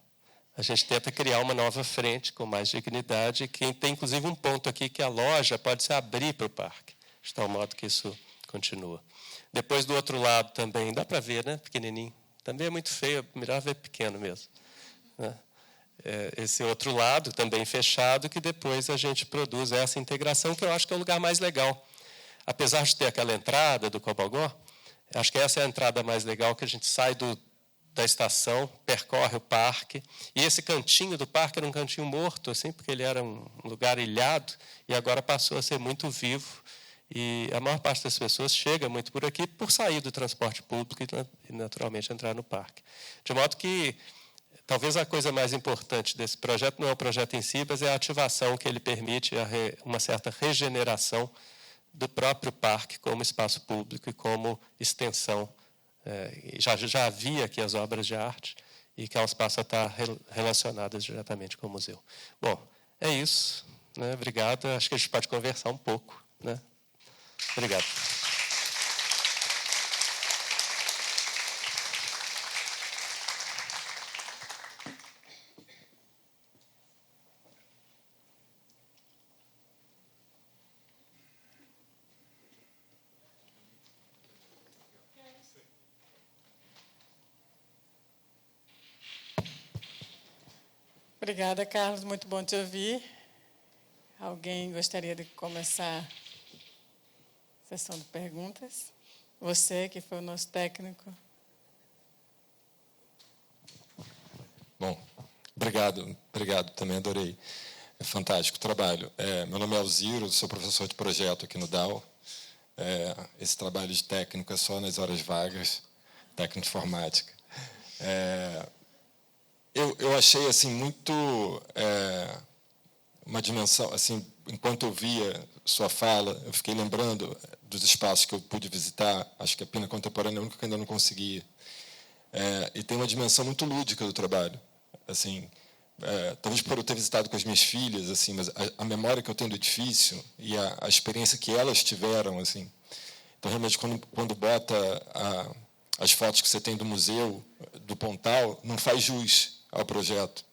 A gente tenta criar uma nova frente com mais dignidade, que tem inclusive um ponto aqui que a loja pode se abrir para o parque, de tal modo que isso continua. Depois, do outro lado também, dá para ver, né? Pequenininho. Também é muito feio, melhor ver pequeno mesmo. Né? Esse outro lado, também fechado, que depois a gente produz essa integração, que eu acho que é o lugar mais legal. Apesar de ter aquela entrada do Cobogó, acho que essa é a entrada mais legal, que a gente sai da estação, percorre o parque, e esse cantinho do parque era um cantinho morto, assim, porque ele era um lugar ilhado, e agora passou a ser muito vivo, e a maior parte das pessoas chega muito por aqui por sair do transporte público e, naturalmente, entrar no parque. De modo que, talvez a coisa mais importante desse projeto não é o projeto em si, mas é a ativação que ele permite, uma certa regeneração do próprio parque como espaço público e como extensão. Já havia aqui as obras de arte e que elas passam a estar relacionadas diretamente com o museu. Bom, é isso. Né? Obrigado. Acho que a gente pode conversar um pouco. Né? Obrigado. Obrigada, Carlos. Muito bom te ouvir. Alguém gostaria de começar a sessão de perguntas? Você, que foi o nosso técnico. Bom, obrigado, também adorei. É fantástico o trabalho. Meu nome é Alziro, sou professor de projeto aqui no DAO. Esse trabalho de técnico é só nas horas vagas, técnico de informática. Eu achei assim muito uma dimensão, assim, enquanto eu via sua fala, eu fiquei lembrando dos espaços que eu pude visitar. Acho que a Pina Contemporânea é a única que ainda não consegui. E tem uma dimensão muito lúdica do trabalho, assim, talvez por eu ter visitado com as minhas filhas, assim, mas a memória que eu tenho do edifício e a experiência que elas tiveram, assim, então realmente quando bota as fotos que você tem do museu do Pontal, não faz jus ao projeto,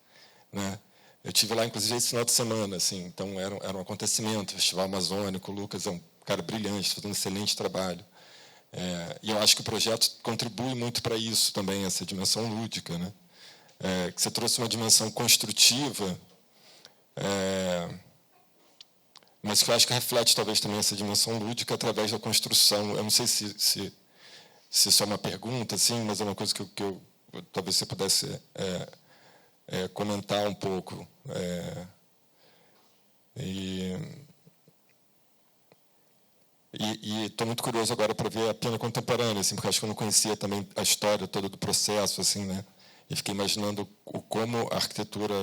né? Eu tive lá inclusive esse final de semana, assim, então era um acontecimento, Festival Amazônico. O Lucas é um cara brilhante, fazendo um excelente trabalho. E eu acho que o projeto contribui muito para isso também, essa dimensão lúdica, né? Que você trouxe uma dimensão construtiva, mas que eu acho que reflete talvez também essa dimensão lúdica através da construção. Eu não sei se isso é uma pergunta, assim, mas é uma coisa que eu talvez você pudesse comentar um pouco. E estou muito curioso agora para ver a Pina Contemporânea, assim, porque acho que eu não conhecia também a história toda do processo, assim, né? E fiquei imaginando como a arquitetura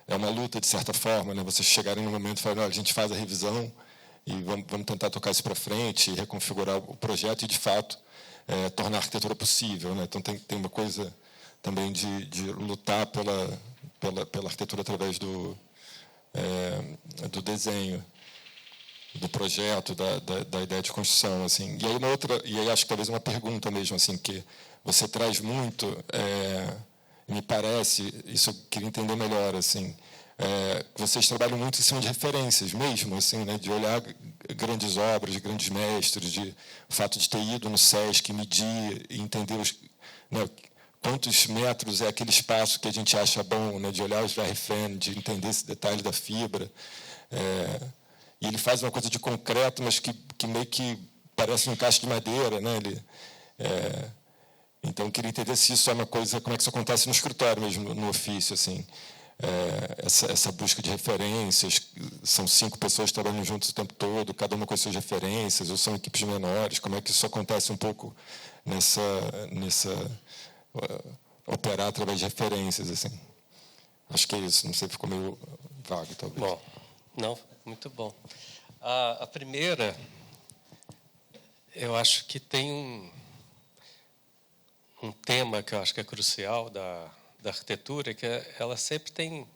é uma luta, de certa forma, né? Vocês chegarem no momento e falarem, olha, a gente faz a revisão e vamos tentar tocar isso para frente, e reconfigurar o projeto e, de fato, tornar a arquitetura possível, né? Então, tem uma coisa também de lutar pela arquitetura através do desenho, do projeto, da ideia de construção, assim. E aí acho que talvez uma pergunta mesmo, assim, que você traz muito, me parece, isso eu queria entender melhor, assim, que vocês trabalham muito em cima de referências mesmo, assim, né, de olhar grandes obras, de grandes mestres, o fato de ter ido no SESC, medir e entender né, quantos metros é aquele espaço que a gente acha bom, né, de olhar os VRFN, de entender esse detalhe da fibra. E ele faz uma coisa de concreto, mas que meio que parece um encaixe de madeira, né? Então, eu queria entender se isso é uma coisa, como é que isso acontece no escritório mesmo, no ofício, assim. Essa busca de referências, são 5 pessoas trabalhando juntas o tempo todo, cada uma com as suas referências, ou são equipes menores, como é que isso acontece um pouco nessa operar através de referências, assim. Acho que é isso, não sei, ficou meio vago, talvez. Bom, não, muito bom. A primeira, eu acho que tem um tema que eu acho que é crucial da arquitetura, que ela sempre tem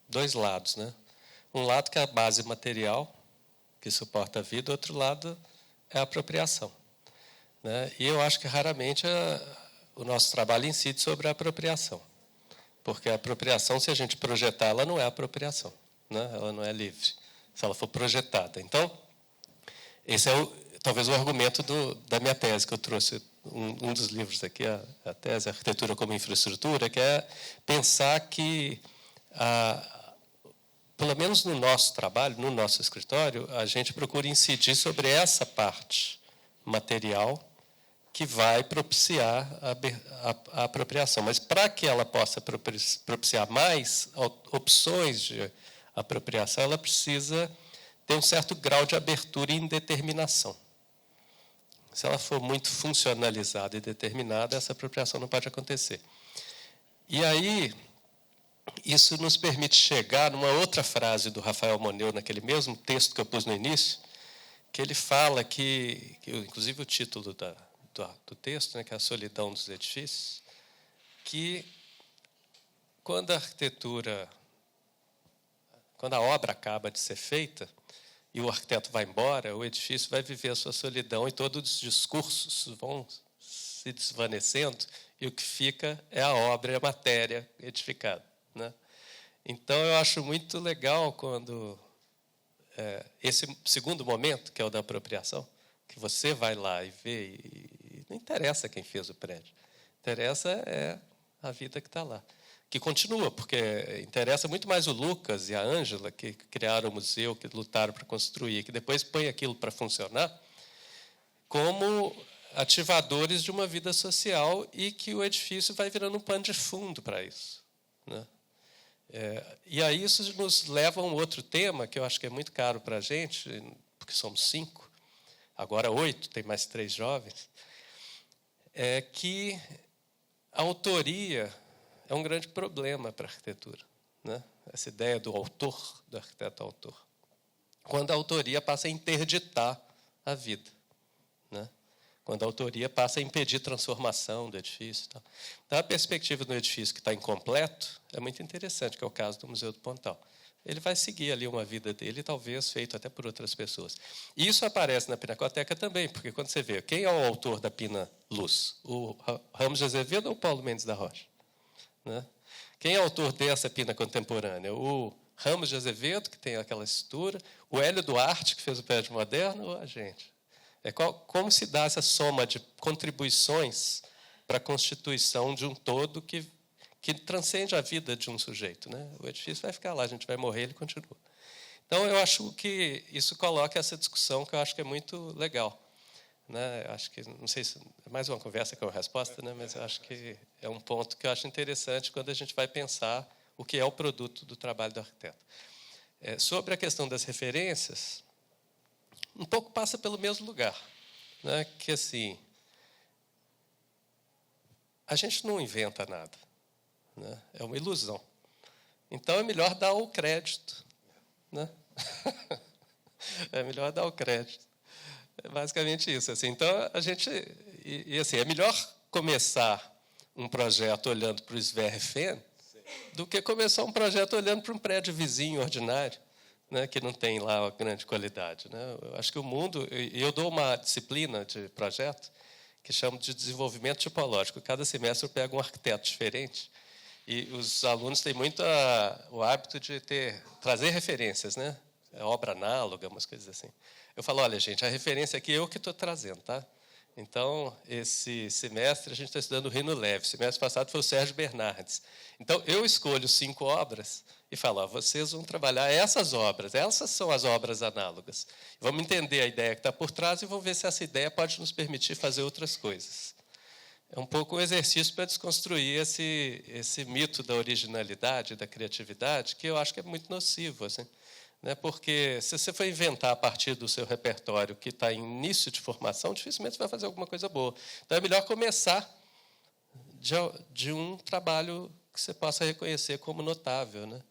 2 lados, né? Um lado que é a base material, que suporta a vida, outro lado é a apropriação, né? E eu acho que raramente o nosso trabalho incide sobre a apropriação, porque a apropriação, se a gente projetar, ela não é apropriação, né? Ela não é livre, se ela for projetada. Então, esse é talvez o argumento da minha tese, que eu trouxe um dos livros aqui, a tese Arquitetura como Infraestrutura, que é pensar que, pelo menos no nosso trabalho, no nosso escritório, a gente procura incidir sobre essa parte material que vai propiciar a apropriação. Mas, para que ela possa propiciar mais opções de apropriação, ela precisa ter um certo grau de abertura e indeterminação. Se ela for muito funcionalizada e determinada, essa apropriação não pode acontecer. E aí, isso nos permite chegar numa outra frase do Rafael Moneu, naquele mesmo texto que eu pus no início, que ele fala que inclusive o título do texto, né, que é a solidão dos edifícios, que quando a obra acaba de ser feita e o arquiteto vai embora, o edifício vai viver a sua solidão e todos os discursos vão se desvanecendo e o que fica é a obra e a matéria edificada, né? Então, eu acho muito legal quando esse segundo momento, que é o da apropriação, que você vai lá e vê, e não interessa quem fez o prédio, interessa é a vida que está lá, que continua, porque interessa muito mais o Lucas e a Ângela, que criaram o museu, que lutaram para construir, que depois põem aquilo para funcionar, como ativadores de uma vida social e que o edifício vai virando um pano de fundo para isso, né? E aí isso nos leva a um outro tema que eu acho que é muito caro para a gente, porque somos 5, agora 8, tem mais 3 jovens, é que a autoria é um grande problema para a arquitetura, né? Essa ideia do autor, do arquiteto-autor. Quando a autoria passa a interditar a vida, né? Quando a autoria passa a impedir transformação do edifício. Então, a perspectiva do edifício que está incompleto é muito interessante, que é o caso do Museu do Pontal. Ele vai seguir ali uma vida dele, talvez feito até por outras pessoas. E isso aparece na Pinacoteca também, porque quando você vê quem é o autor da Pina Luz, o Ramos de Azevedo ou o Paulo Mendes da Rocha, né? Quem é o autor dessa Pina contemporânea? O Ramos de Azevedo, que tem aquela estrutura, o Hélio Duarte, que fez o prédio moderno, ou a gente? Como se dá essa soma de contribuições para a constituição de um todo que transcende a vida de um sujeito, né? O edifício vai ficar lá, a gente vai morrer, ele continua. Então, eu acho que isso coloca essa discussão que eu acho que é muito legal, né? Acho que, não sei se é mais uma conversa que uma resposta, né? Mas eu acho que é um ponto que eu acho interessante quando a gente vai pensar o que é o produto do trabalho do arquiteto. Sobre a questão das referências, um pouco passa pelo mesmo lugar, né? Que assim, a gente não inventa nada, né? É uma ilusão. Então é melhor dar o crédito, né? É melhor dar o crédito. É basicamente isso. Assim. Então a gente assim, é melhor começar um projeto olhando para o Sverre do que começar um projeto olhando para um prédio vizinho ordinário, né, que não tem lá uma grande qualidade, né? Eu acho que o mundo... Eu dou uma disciplina de projeto que chamo de desenvolvimento tipológico. Cada semestre eu pego um arquiteto diferente e os alunos têm muito o hábito de trazer referências, né? Obra análoga, umas coisas assim. Eu falo, olha, gente, a referência aqui é eu que estou trazendo, tá? Então, esse semestre a gente está estudando o Rino Leve. Semestre passado foi o Sérgio Bernardes. Então, eu escolho 5 obras e falo, ó, vocês vão trabalhar essas obras, essas são as obras análogas. Vamos entender a ideia que está por trás e vamos ver se essa ideia pode nos permitir fazer outras coisas. É um pouco um exercício para desconstruir esse mito da originalidade, da criatividade, que eu acho que é muito nocivo, assim, né? Porque se você for inventar a partir do seu repertório que está em início de formação, dificilmente você vai fazer alguma coisa boa. Então, é melhor começar de um trabalho que você possa reconhecer como notável, né?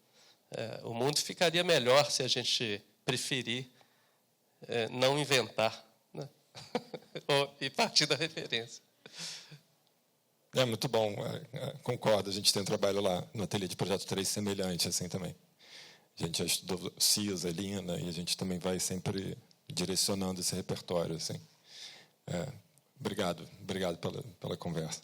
O mundo ficaria melhor se a gente preferir não inventar, né? E partir da referência. É muito bom, concordo. A gente tem um trabalho lá no ateliê de projeto 3 semelhante assim também. A A gente já estudou CISA, Lina, e a gente também vai sempre direcionando esse repertório. Assim. Obrigado pela conversa.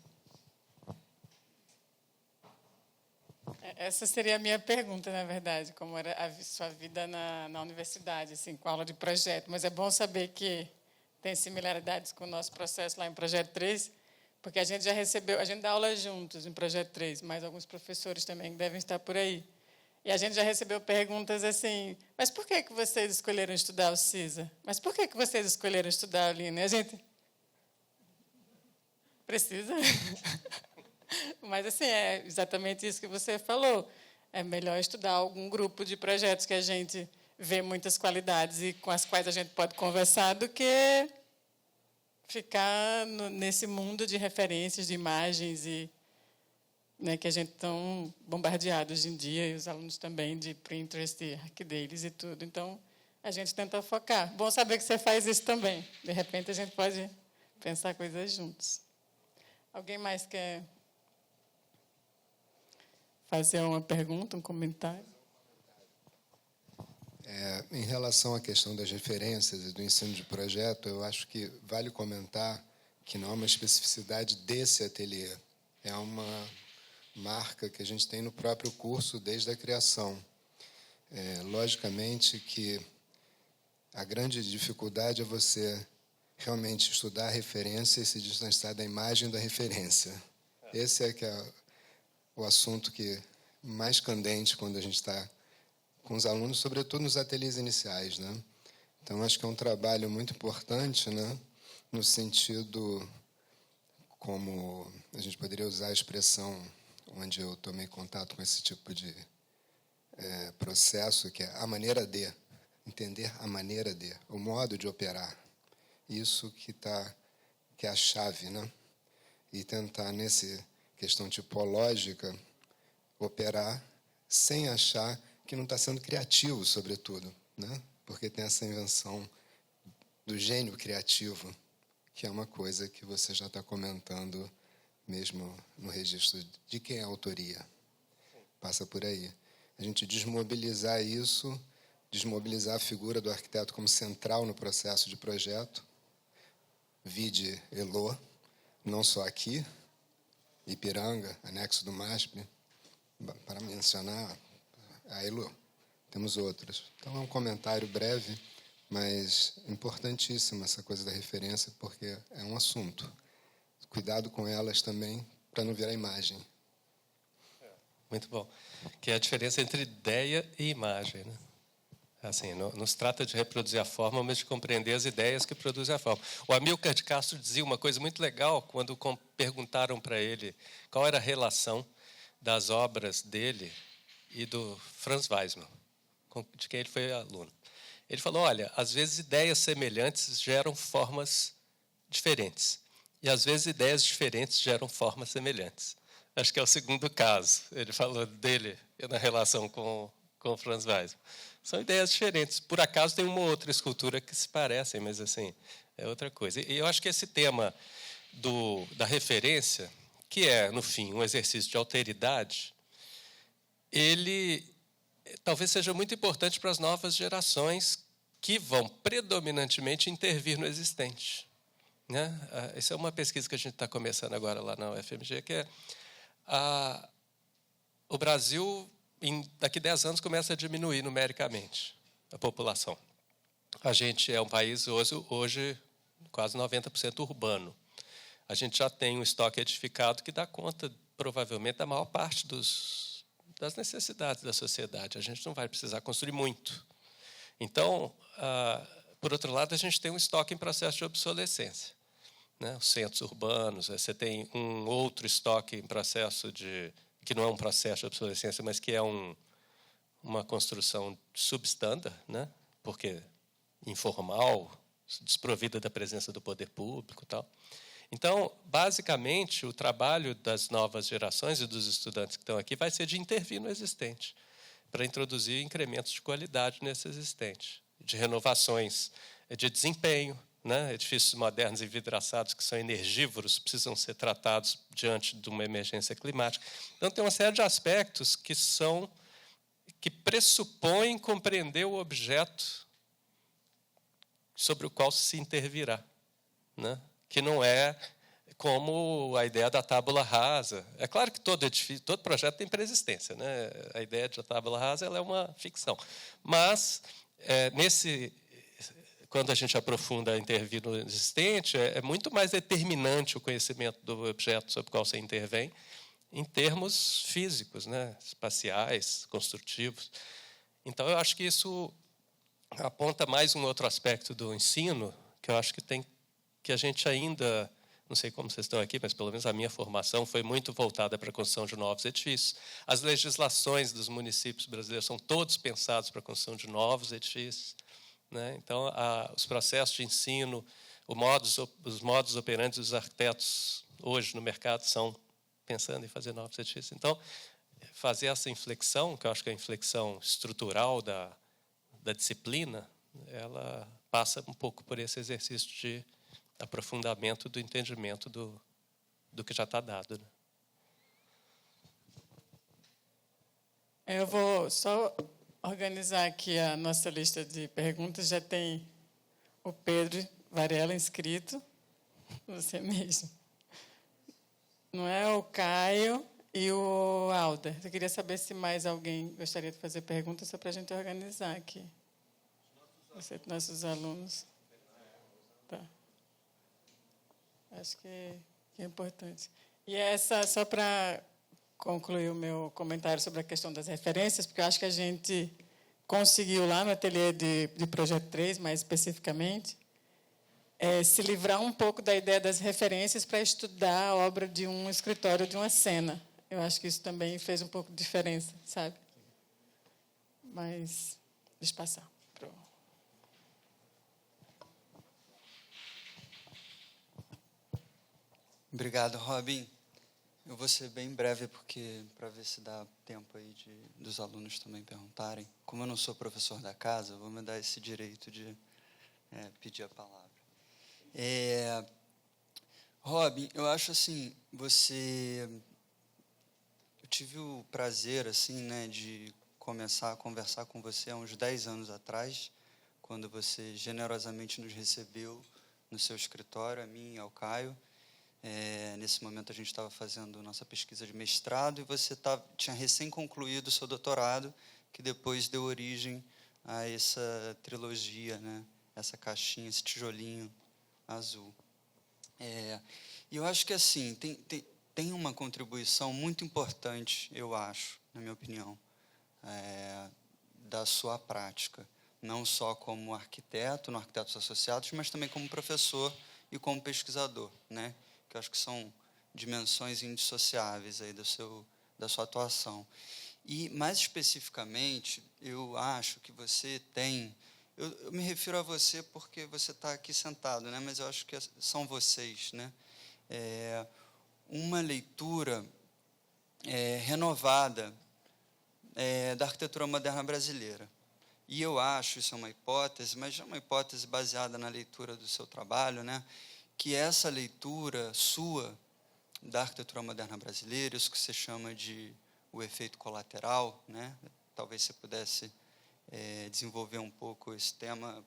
Essa seria a minha pergunta, na verdade, como era a sua vida na universidade, assim, com aula de projeto. Mas é bom saber que tem similaridades com o nosso processo lá em Projeto 3, porque a gente dá aula juntos em Projeto 3, mas alguns professores também devem estar por aí. E a gente já recebeu perguntas assim, mas por que vocês escolheram estudar o CISA? Mas por que vocês escolheram estudar a Lina? E a gente... Precisa? Mas, assim, é exatamente isso que você falou. É melhor estudar algum grupo de projetos que a gente vê muitas qualidades e com as quais a gente pode conversar do que ficar nesse mundo de referências, de imagens, e, né, que a gente tão bombardeado hoje em dia, e os alunos também, de Pinterest, de ArcDailies e tudo. Então, a gente tenta focar. Bom saber que você faz isso também. De repente, a gente pode pensar coisas juntos. Alguém mais quer fazer uma pergunta, um comentário? Em relação à questão das referências e do ensino de projeto, eu acho que vale comentar que não é uma especificidade desse ateliê. É uma marca que a gente tem no próprio curso desde a criação. Logicamente que a grande dificuldade é você realmente estudar a referência e se distanciar da imagem da referência. Esse é que é o assunto que mais candente quando a gente está com os alunos, sobretudo nos ateliês iniciais, né? Então, acho que é um trabalho muito importante, né? No sentido, como a gente poderia usar a expressão onde eu tomei contato com esse tipo de processo, que é a maneira de, entender a maneira de, o modo de operar. Isso que é a chave, né? E tentar, nessa questão tipológica, operar sem achar que não está sendo criativo, sobretudo, né? Porque tem essa invenção do gênio criativo, que é uma coisa que você já está comentando mesmo no registro de quem é a autoria. Passa por aí. A gente desmobilizar isso, desmobilizar a figura do arquiteto como central no processo de projeto, vide Elô, não só aqui, Ipiranga, anexo do MASP, para mencionar a Elô. Temos outras. Então, é um comentário breve, mas importantíssima essa coisa da referência, porque é um assunto. Cuidado com elas também, para não virar imagem. Muito bom. Que é a diferença entre ideia e imagem, né? Assim, não se trata de reproduzir a forma, mas de compreender as ideias que produzem a forma. O Amilcar de Castro dizia uma coisa muito legal quando perguntaram para ele qual era a relação das obras dele e do Franz Weismann, de quem ele foi aluno. Ele falou, olha, às vezes ideias semelhantes geram formas diferentes, e às vezes ideias diferentes geram formas semelhantes. Acho que é o segundo caso. Ele falou dele na relação com o Franz Weismann. São ideias diferentes. Por acaso tem uma outra escultura que se parecem, mas assim é outra coisa. E eu acho que esse tema da referência, que é, no fim, um exercício de alteridade, ele talvez seja muito importante para as novas gerações que vão predominantemente intervir no existente. Né? Essa é uma pesquisa que a gente está começando agora lá na UFMG, que é o Brasil, daqui a 10 anos, começa a diminuir numericamente a população. A gente é um país, hoje quase 90% urbano. A gente já tem um estoque edificado que dá conta, provavelmente, da maior parte das necessidades da sociedade. A gente não vai precisar construir muito. Então, por outro lado, a gente tem um estoque em processo de obsolescência. Né? Os centros urbanos, você tem um outro estoque em processo que não é um processo de obsolescência, mas que é uma construção substandard, né? Porque informal, desprovida da presença do poder público e tal. Então, basicamente, o trabalho das novas gerações e dos estudantes que estão aqui vai ser de intervir no existente, para introduzir incrementos de qualidade nesse existente, de renovações, de desempenho. Né? Edifícios modernos e vidraçados que são energívoros precisam ser tratados diante de uma emergência climática. Então, tem uma série de aspectos que pressupõem compreender o objeto sobre o qual se intervirá, né? Que não é como a ideia da tábula rasa. É claro que todo edifício, todo projeto tem pré-existência, né? A ideia de tábula rasa ela é uma ficção, mas quando a gente aprofunda a intervir no existente, é muito mais determinante o conhecimento do objeto sobre o qual você intervém, em termos físicos, né? Espaciais, construtivos. Então, eu acho que isso aponta mais um outro aspecto do ensino, que eu acho que a gente ainda, não sei como vocês estão aqui, mas pelo menos a minha formação foi muito voltada para a construção de novos edifícios. As legislações dos municípios brasileiros são todos pensados para a construção de novos edifícios, né? Então, os processos de ensino, os modos operantes dos arquitetos hoje no mercado são pensando em fazer novos edifícios. Então, fazer essa inflexão, que eu acho que é a inflexão estrutural da disciplina, ela passa um pouco por esse exercício de aprofundamento do entendimento do que já está dado, né? Eu vou só organizar aqui a nossa lista de perguntas. Já tem o Pedro Varela inscrito, você mesmo. Não é o Caio e o Alder. Eu queria saber se mais alguém gostaria de fazer perguntas, só para a gente organizar aqui. Você, nossos alunos. Tá. Acho que é importante. E essa, só para concluir o meu comentário sobre a questão das referências, porque eu acho que a gente conseguiu lá no ateliê de Projeto 3, mais especificamente, se livrar um pouco da ideia das referências para estudar a obra de um escritório, de uma cena. Eu acho que isso também fez um pouco de diferença, sabe? Mas, deixa eu passar. Obrigado, Robin. Eu vou ser bem breve, porque para ver se dá tempo aí dos alunos também perguntarem. Como eu não sou professor da casa, eu vou me dar esse direito de pedir a palavra. Robin, eu acho assim, eu tive o prazer assim, né, de começar a conversar com você há uns 10 anos atrás, quando você generosamente nos recebeu no seu escritório, a mim e ao Caio. Nesse momento a gente estava fazendo nossa pesquisa de mestrado e você tinha recém concluído o seu doutorado, que depois deu origem a essa trilogia, né? Essa caixinha, esse tijolinho azul. E eu acho que assim tem uma contribuição muito importante, eu acho, na minha opinião, da sua prática, não só como arquiteto, no Arquitetos Associados, mas também como professor e como pesquisador, né? Que eu acho que são dimensões indissociáveis aí da sua atuação. E, mais especificamente, eu acho que você tem... Eu me refiro a você porque você está aqui sentado, né? Mas eu acho que são vocês, né? Uma leitura renovada da arquitetura moderna brasileira. E eu acho, isso é uma hipótese, mas é uma hipótese baseada na leitura do seu trabalho, né? Que essa leitura sua da arquitetura moderna brasileira, isso que você chama de o efeito colateral, né? Talvez você pudesse desenvolver um pouco esse tema,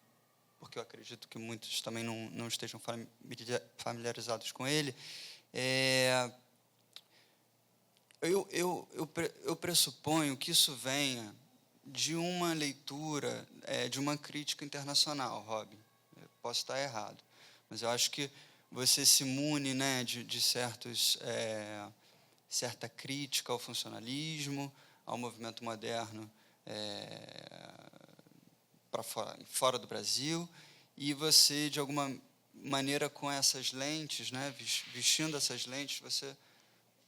porque eu acredito que muitos também não estejam familiarizados com ele. Eu pressuponho que isso venha de uma leitura, de uma crítica internacional, Robin. Eu posso estar errado, mas eu acho que você se mune, né, de certa crítica ao funcionalismo, ao movimento moderno fora do Brasil, e você, de alguma maneira, com essas lentes, né, vestindo essas lentes, você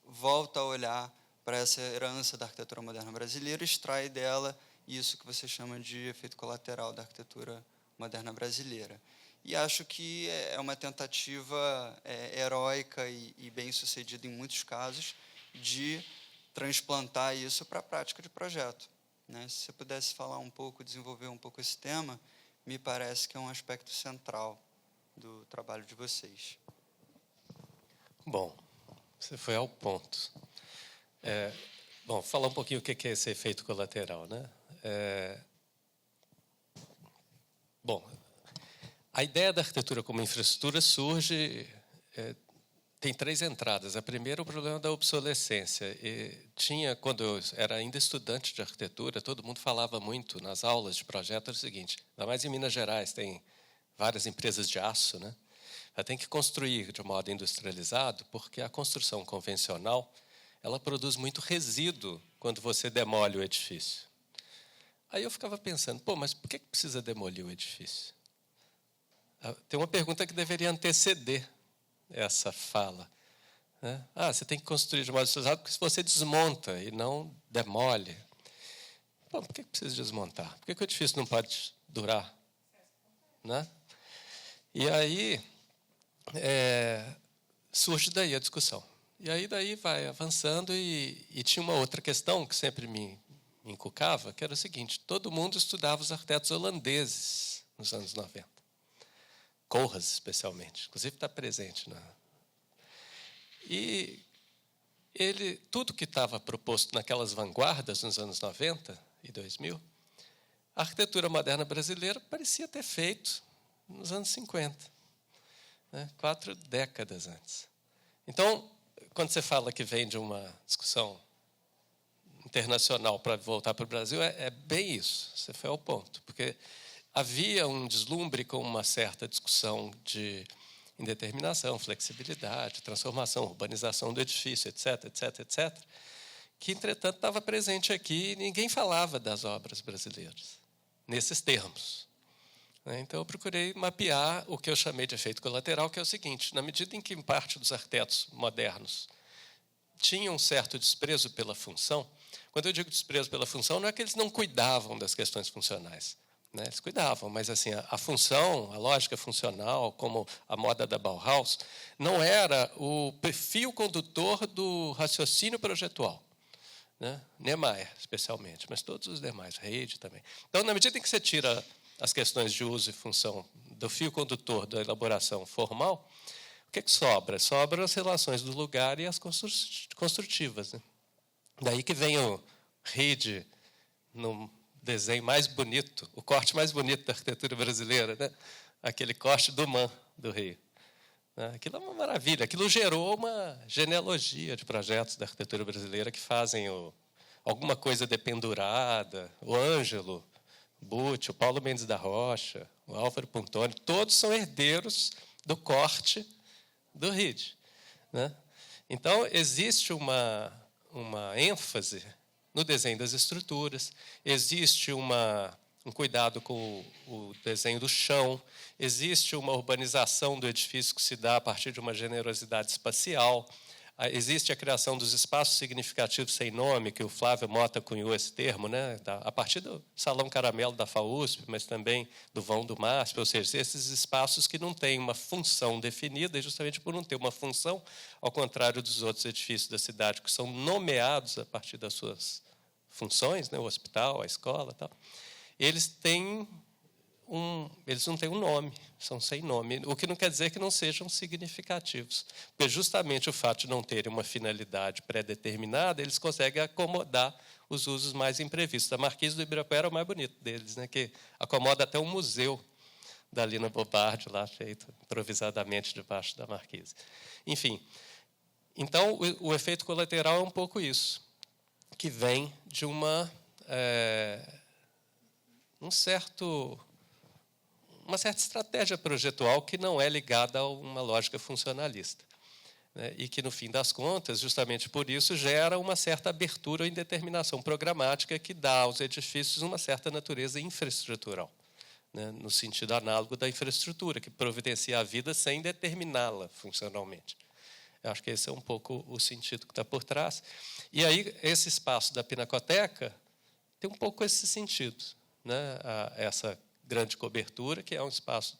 volta a olhar para essa herança da arquitetura moderna brasileira e extrai dela isso que você chama de efeito colateral da arquitetura moderna brasileira. E acho que é uma tentativa heróica e bem-sucedida em muitos casos de transplantar isso para a prática de projeto, né? Se você pudesse falar um pouco, desenvolver um pouco esse tema, me parece que é um aspecto central do trabalho de vocês. Bom, você foi ao ponto. Bom, falar um pouquinho o que é esse efeito colateral, né? Bom, a ideia da arquitetura como infraestrutura surge... tem 3 entradas. A primeira é o problema da obsolescência. Quando eu era ainda estudante de arquitetura, todo mundo falava muito nas aulas de projeto o seguinte, ainda mais em Minas Gerais, tem várias empresas de aço, né? Ela tem que construir de modo industrializado, porque a construção convencional ela produz muito resíduo quando você demole o edifício. Aí eu ficava pensando, mas por que precisa demolir o edifício? Tem uma pergunta que deveria anteceder essa fala. Né? Você tem que construir de modo industrializado porque se você desmonta e não demole. Por que precisa desmontar? Por que o edifício não pode durar? Né? E aí surge daí a discussão. E aí daí vai avançando e tinha uma outra questão que sempre me encucava, que era o seguinte, todo mundo estudava os arquitetos holandeses nos anos 90. Koolhaas, especialmente. Inclusive está presente. E tudo que estava proposto naquelas vanguardas nos anos 90 e 2000, a arquitetura moderna brasileira parecia ter feito nos anos 50, né? 4 décadas antes. Então, quando você fala que vem de uma discussão internacional para voltar para o Brasil, é bem isso, você foi ao ponto, porque havia um deslumbre com uma certa discussão de indeterminação, flexibilidade, transformação, urbanização do edifício, etc., etc., etc., que, entretanto, estava presente aqui e ninguém falava das obras brasileiras, nesses termos. Então, eu procurei mapear o que eu chamei de efeito colateral, que é o seguinte, na medida em que parte dos arquitetos modernos tinham um certo desprezo pela função, quando eu digo desprezo pela função, não é que eles não cuidavam das questões funcionais, né? Eles cuidavam, mas assim, a função, a lógica funcional, como a moda da Bauhaus, não era o perfil condutor do raciocínio projetual. Né? Niemeyer, especialmente, mas todos os demais, Reid também. Então, na medida em que você tira as questões de uso e função do fio condutor da elaboração formal, o que sobra? Sobram as relações do lugar e as construtivas. Né? Daí que vem o Reid no desenho mais bonito, o corte mais bonito da arquitetura brasileira, né? Aquele corte do Man, do Rio. Aquilo é uma maravilha. Aquilo gerou uma genealogia de projetos da arquitetura brasileira que fazem alguma coisa dependurada, o Ângelo Butti, o Paulo Mendes da Rocha, o Álvaro Pontoni, todos são herdeiros do corte do Reid. Né? Então, existe uma ênfase no desenho das estruturas, existe um cuidado com o desenho do chão, existe uma urbanização do edifício que se dá a partir de uma generosidade espacial, existe a criação dos espaços significativos sem nome, que o Flávio Mota cunhou esse termo, né? A partir do Salão Caramelo da FAUSP, mas também do Vão do MASP, ou seja, esses espaços que não têm uma função definida, e justamente por não ter uma função, ao contrário dos outros edifícios da cidade, que são nomeados a partir das suas funções, né? O hospital, a escola, tal. Eles não têm um nome, são sem nome, o que não quer dizer que não sejam significativos, porque justamente o fato de não terem uma finalidade pré-determinada, eles conseguem acomodar os usos mais imprevistos. A Marquise do Ibirapuera é o mais bonito deles, né, que acomoda até um museu da Lina Bobardi, lá feito improvisadamente debaixo da Marquise. Enfim, então o efeito colateral é um pouco isso, que vem de uma certa estratégia projetual que não é ligada a uma lógica funcionalista. Né? E que, no fim das contas, justamente por isso, gera uma certa abertura ou indeterminação programática que dá aos edifícios uma certa natureza infraestrutural, né? No sentido análogo da infraestrutura, que providencia a vida sem determiná-la funcionalmente. Eu acho que esse é um pouco o sentido que está por trás. E aí, esse espaço da Pinacoteca tem um pouco esse sentido, né? Essa grande cobertura, que é um espaço,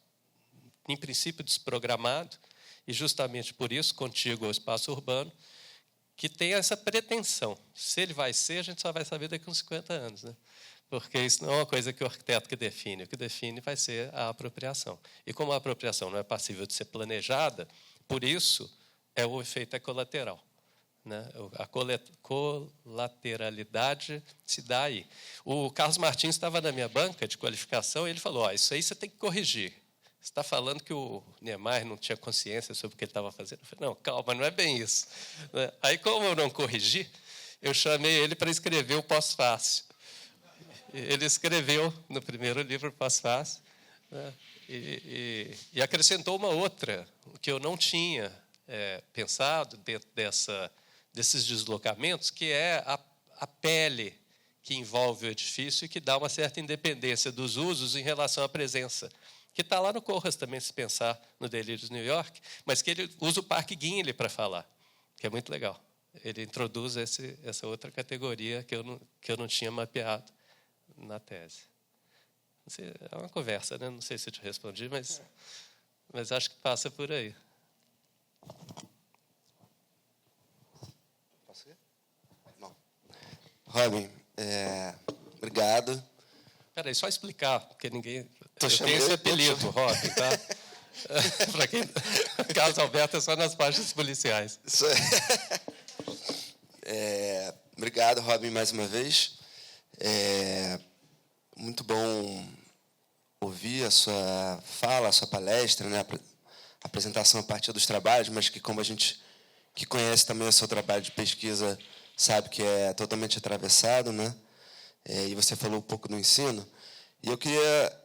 em princípio, desprogramado, e justamente por isso, contíguo ao espaço urbano, que tem essa pretensão. Se ele vai ser, a gente só vai saber daqui a uns 50 anos. Né? Porque isso não é uma coisa que o arquiteto que define. O que define vai ser a apropriação. E como a apropriação não é passível de ser planejada, por isso, o efeito é colateral. né? A colateralidade se dá aí. O Carlos Martins estava na minha banca de qualificação e ele falou: isso aí você tem que corrigir. Você está falando que o Niemeyer não tinha consciência sobre o que ele estava fazendo? Eu falei: não, calma, não é bem isso. Aí, como eu não corrigi, eu chamei ele para escrever o pós-fácil. Ele escreveu no primeiro livro o pós-fácil, né? E acrescentou uma outra, que eu não tinha pensado dentro desses deslocamentos, que é a pele que envolve o edifício e que dá uma certa independência dos usos em relação à presença, que está lá no Corras também, se pensar no Delírios New York, mas que ele usa o Parque Guinle para falar, que é muito legal. Ele introduz essa outra categoria que eu não tinha mapeado na tese. Não sei, é uma conversa, né? Não sei se eu te respondi, mas acho que passa por aí. Posso ir? Não. Robin, obrigado. Espera aí, só explicar, porque ninguém... Eu tenho esse apelido, Robin, tá? Para quem... Carlos Alberto é só nas páginas policiais. Isso obrigado, Robin, mais uma vez. Muito bom ouvir a sua fala, a sua palestra, né? A apresentação a partir dos trabalhos, mas que, como a gente que conhece também o seu trabalho de pesquisa, sabe que é totalmente atravessado, né? E você falou um pouco do ensino. E eu queria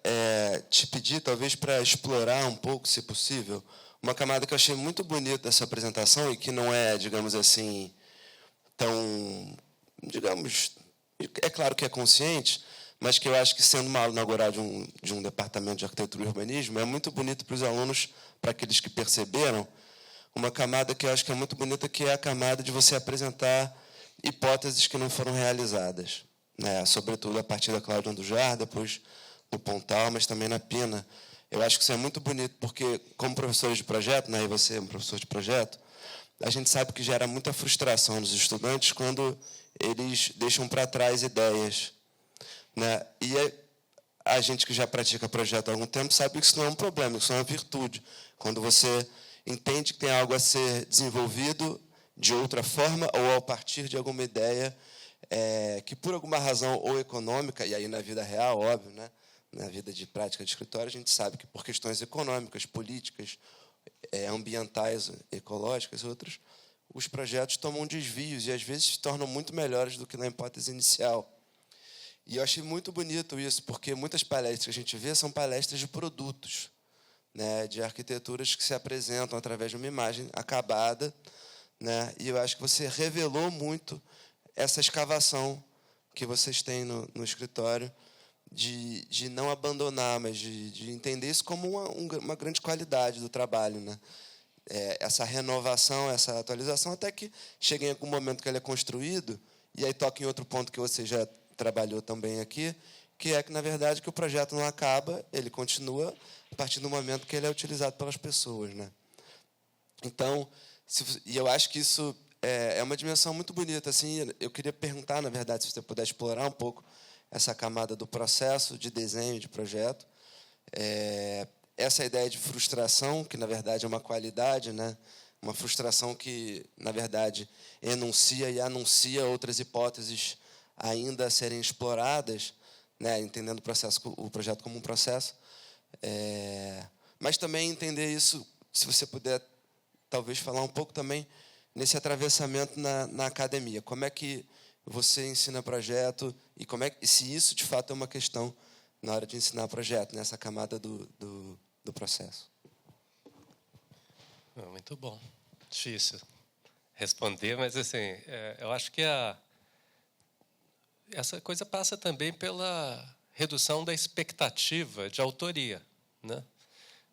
te pedir, talvez, para explorar um pouco, se possível, uma camada que eu achei muito bonita dessa apresentação e que não é, digamos assim, tão, digamos, é claro que é consciente, mas que eu acho que, sendo uma aula inaugural de um departamento de arquitetura e urbanismo, é muito bonito para os alunos, para aqueles que perceberam, uma camada que eu acho que é muito bonita, que é a camada de você apresentar hipóteses que não foram realizadas, né? Sobretudo a partir da Cláudia Andujar, depois do Pontal, mas também na Pina. Eu acho que isso é muito bonito, porque, como professores de projeto, né, e você é um professor de projeto, a gente sabe que gera muita frustração nos estudantes quando eles deixam para trás ideias, né? E a gente que já pratica projeto há algum tempo sabe que isso não é um problema, isso é uma virtude. Quando você entende que tem algo a ser desenvolvido de outra forma ou a partir de alguma ideia que, por alguma razão ou econômica, e aí na vida real, óbvio, né? Na vida de prática de escritório, a gente sabe que por questões econômicas, políticas, ambientais, ecológicas e outras, os projetos tomam desvios e, às vezes, se tornam muito melhores do que na hipótese inicial. E eu achei muito bonito isso, porque muitas palestras que a gente vê são palestras de produtos, né, de arquiteturas que se apresentam através de uma imagem acabada, né, e eu acho que você revelou muito essa escavação que vocês têm no escritório, de não abandonar, mas de entender isso como uma grande qualidade do trabalho, né? Essa renovação, essa atualização, até que chega em algum momento que ele é construído, e aí toca em outro ponto que você já trabalhou também aqui, que é que, na verdade, que o projeto não acaba, ele continua a partir do momento que ele é utilizado pelas pessoas, né? Então, e eu acho que isso é uma dimensão muito bonita. Assim, eu queria perguntar, na verdade, se você puder explorar um pouco essa camada do processo de desenho de projeto, essa ideia de frustração, que, na verdade, é uma qualidade, né? Uma frustração que, na verdade, enuncia e anuncia outras hipóteses ainda a serem exploradas, né? Entendendo o projeto como um processo. Mas também entender isso, se você puder, talvez, falar um pouco também nesse atravessamento na academia. Como é que você ensina projeto e se isso, de fato, é uma questão na hora de ensinar projeto, nessa camada do processo. Muito bom. Difícil responder, mas assim, eu acho que essa coisa passa também pela redução da expectativa de autoria, né?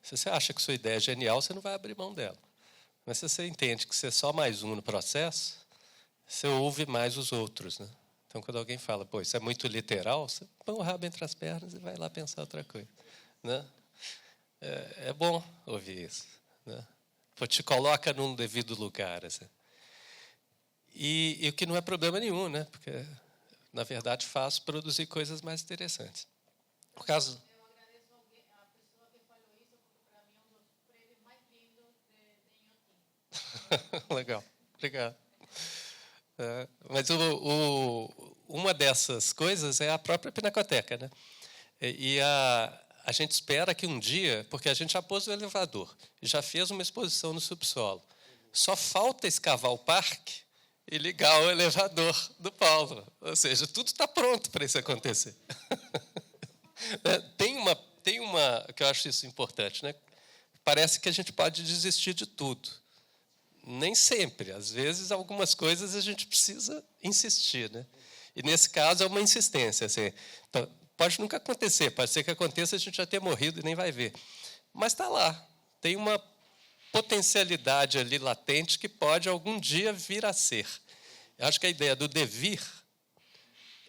Se você acha que sua ideia é genial, você não vai abrir mão dela. Mas se você entende que você é só mais um no processo, você ouve mais os outros, né? Então, quando alguém fala, pô, isso é muito literal, você põe o rabo entre as pernas e vai lá pensar outra coisa, né? É bom ouvir isso, né? Pô, te coloca num devido lugar, assim. E o que não é problema nenhum, né? Porque, na verdade, faz produzir coisas mais interessantes. Por caso... Eu agradeço a pessoa que falou isso, porque para mim é um dos prédios mais lindos de Inhotim. Legal, obrigado. Mas uma dessas coisas é a própria Pinacoteca, né? E a gente espera que um dia, porque a gente já pôs o elevador, já fez uma exposição no subsolo, só falta escavar o parque e ligar o elevador do Paulo. Ou seja, tudo está pronto para isso acontecer. Tem uma que eu acho isso importante, né? Parece que a gente pode desistir de tudo. Nem sempre. Às vezes, algumas coisas a gente precisa insistir, né? E, nesse caso, é uma insistência. Assim. Então, pode nunca acontecer. Pode ser que aconteça e a gente já tenha morrido e nem vai ver. Mas está lá. Tem uma potencialidade ali latente que pode, algum dia, vir a ser. Eu acho que a ideia do devir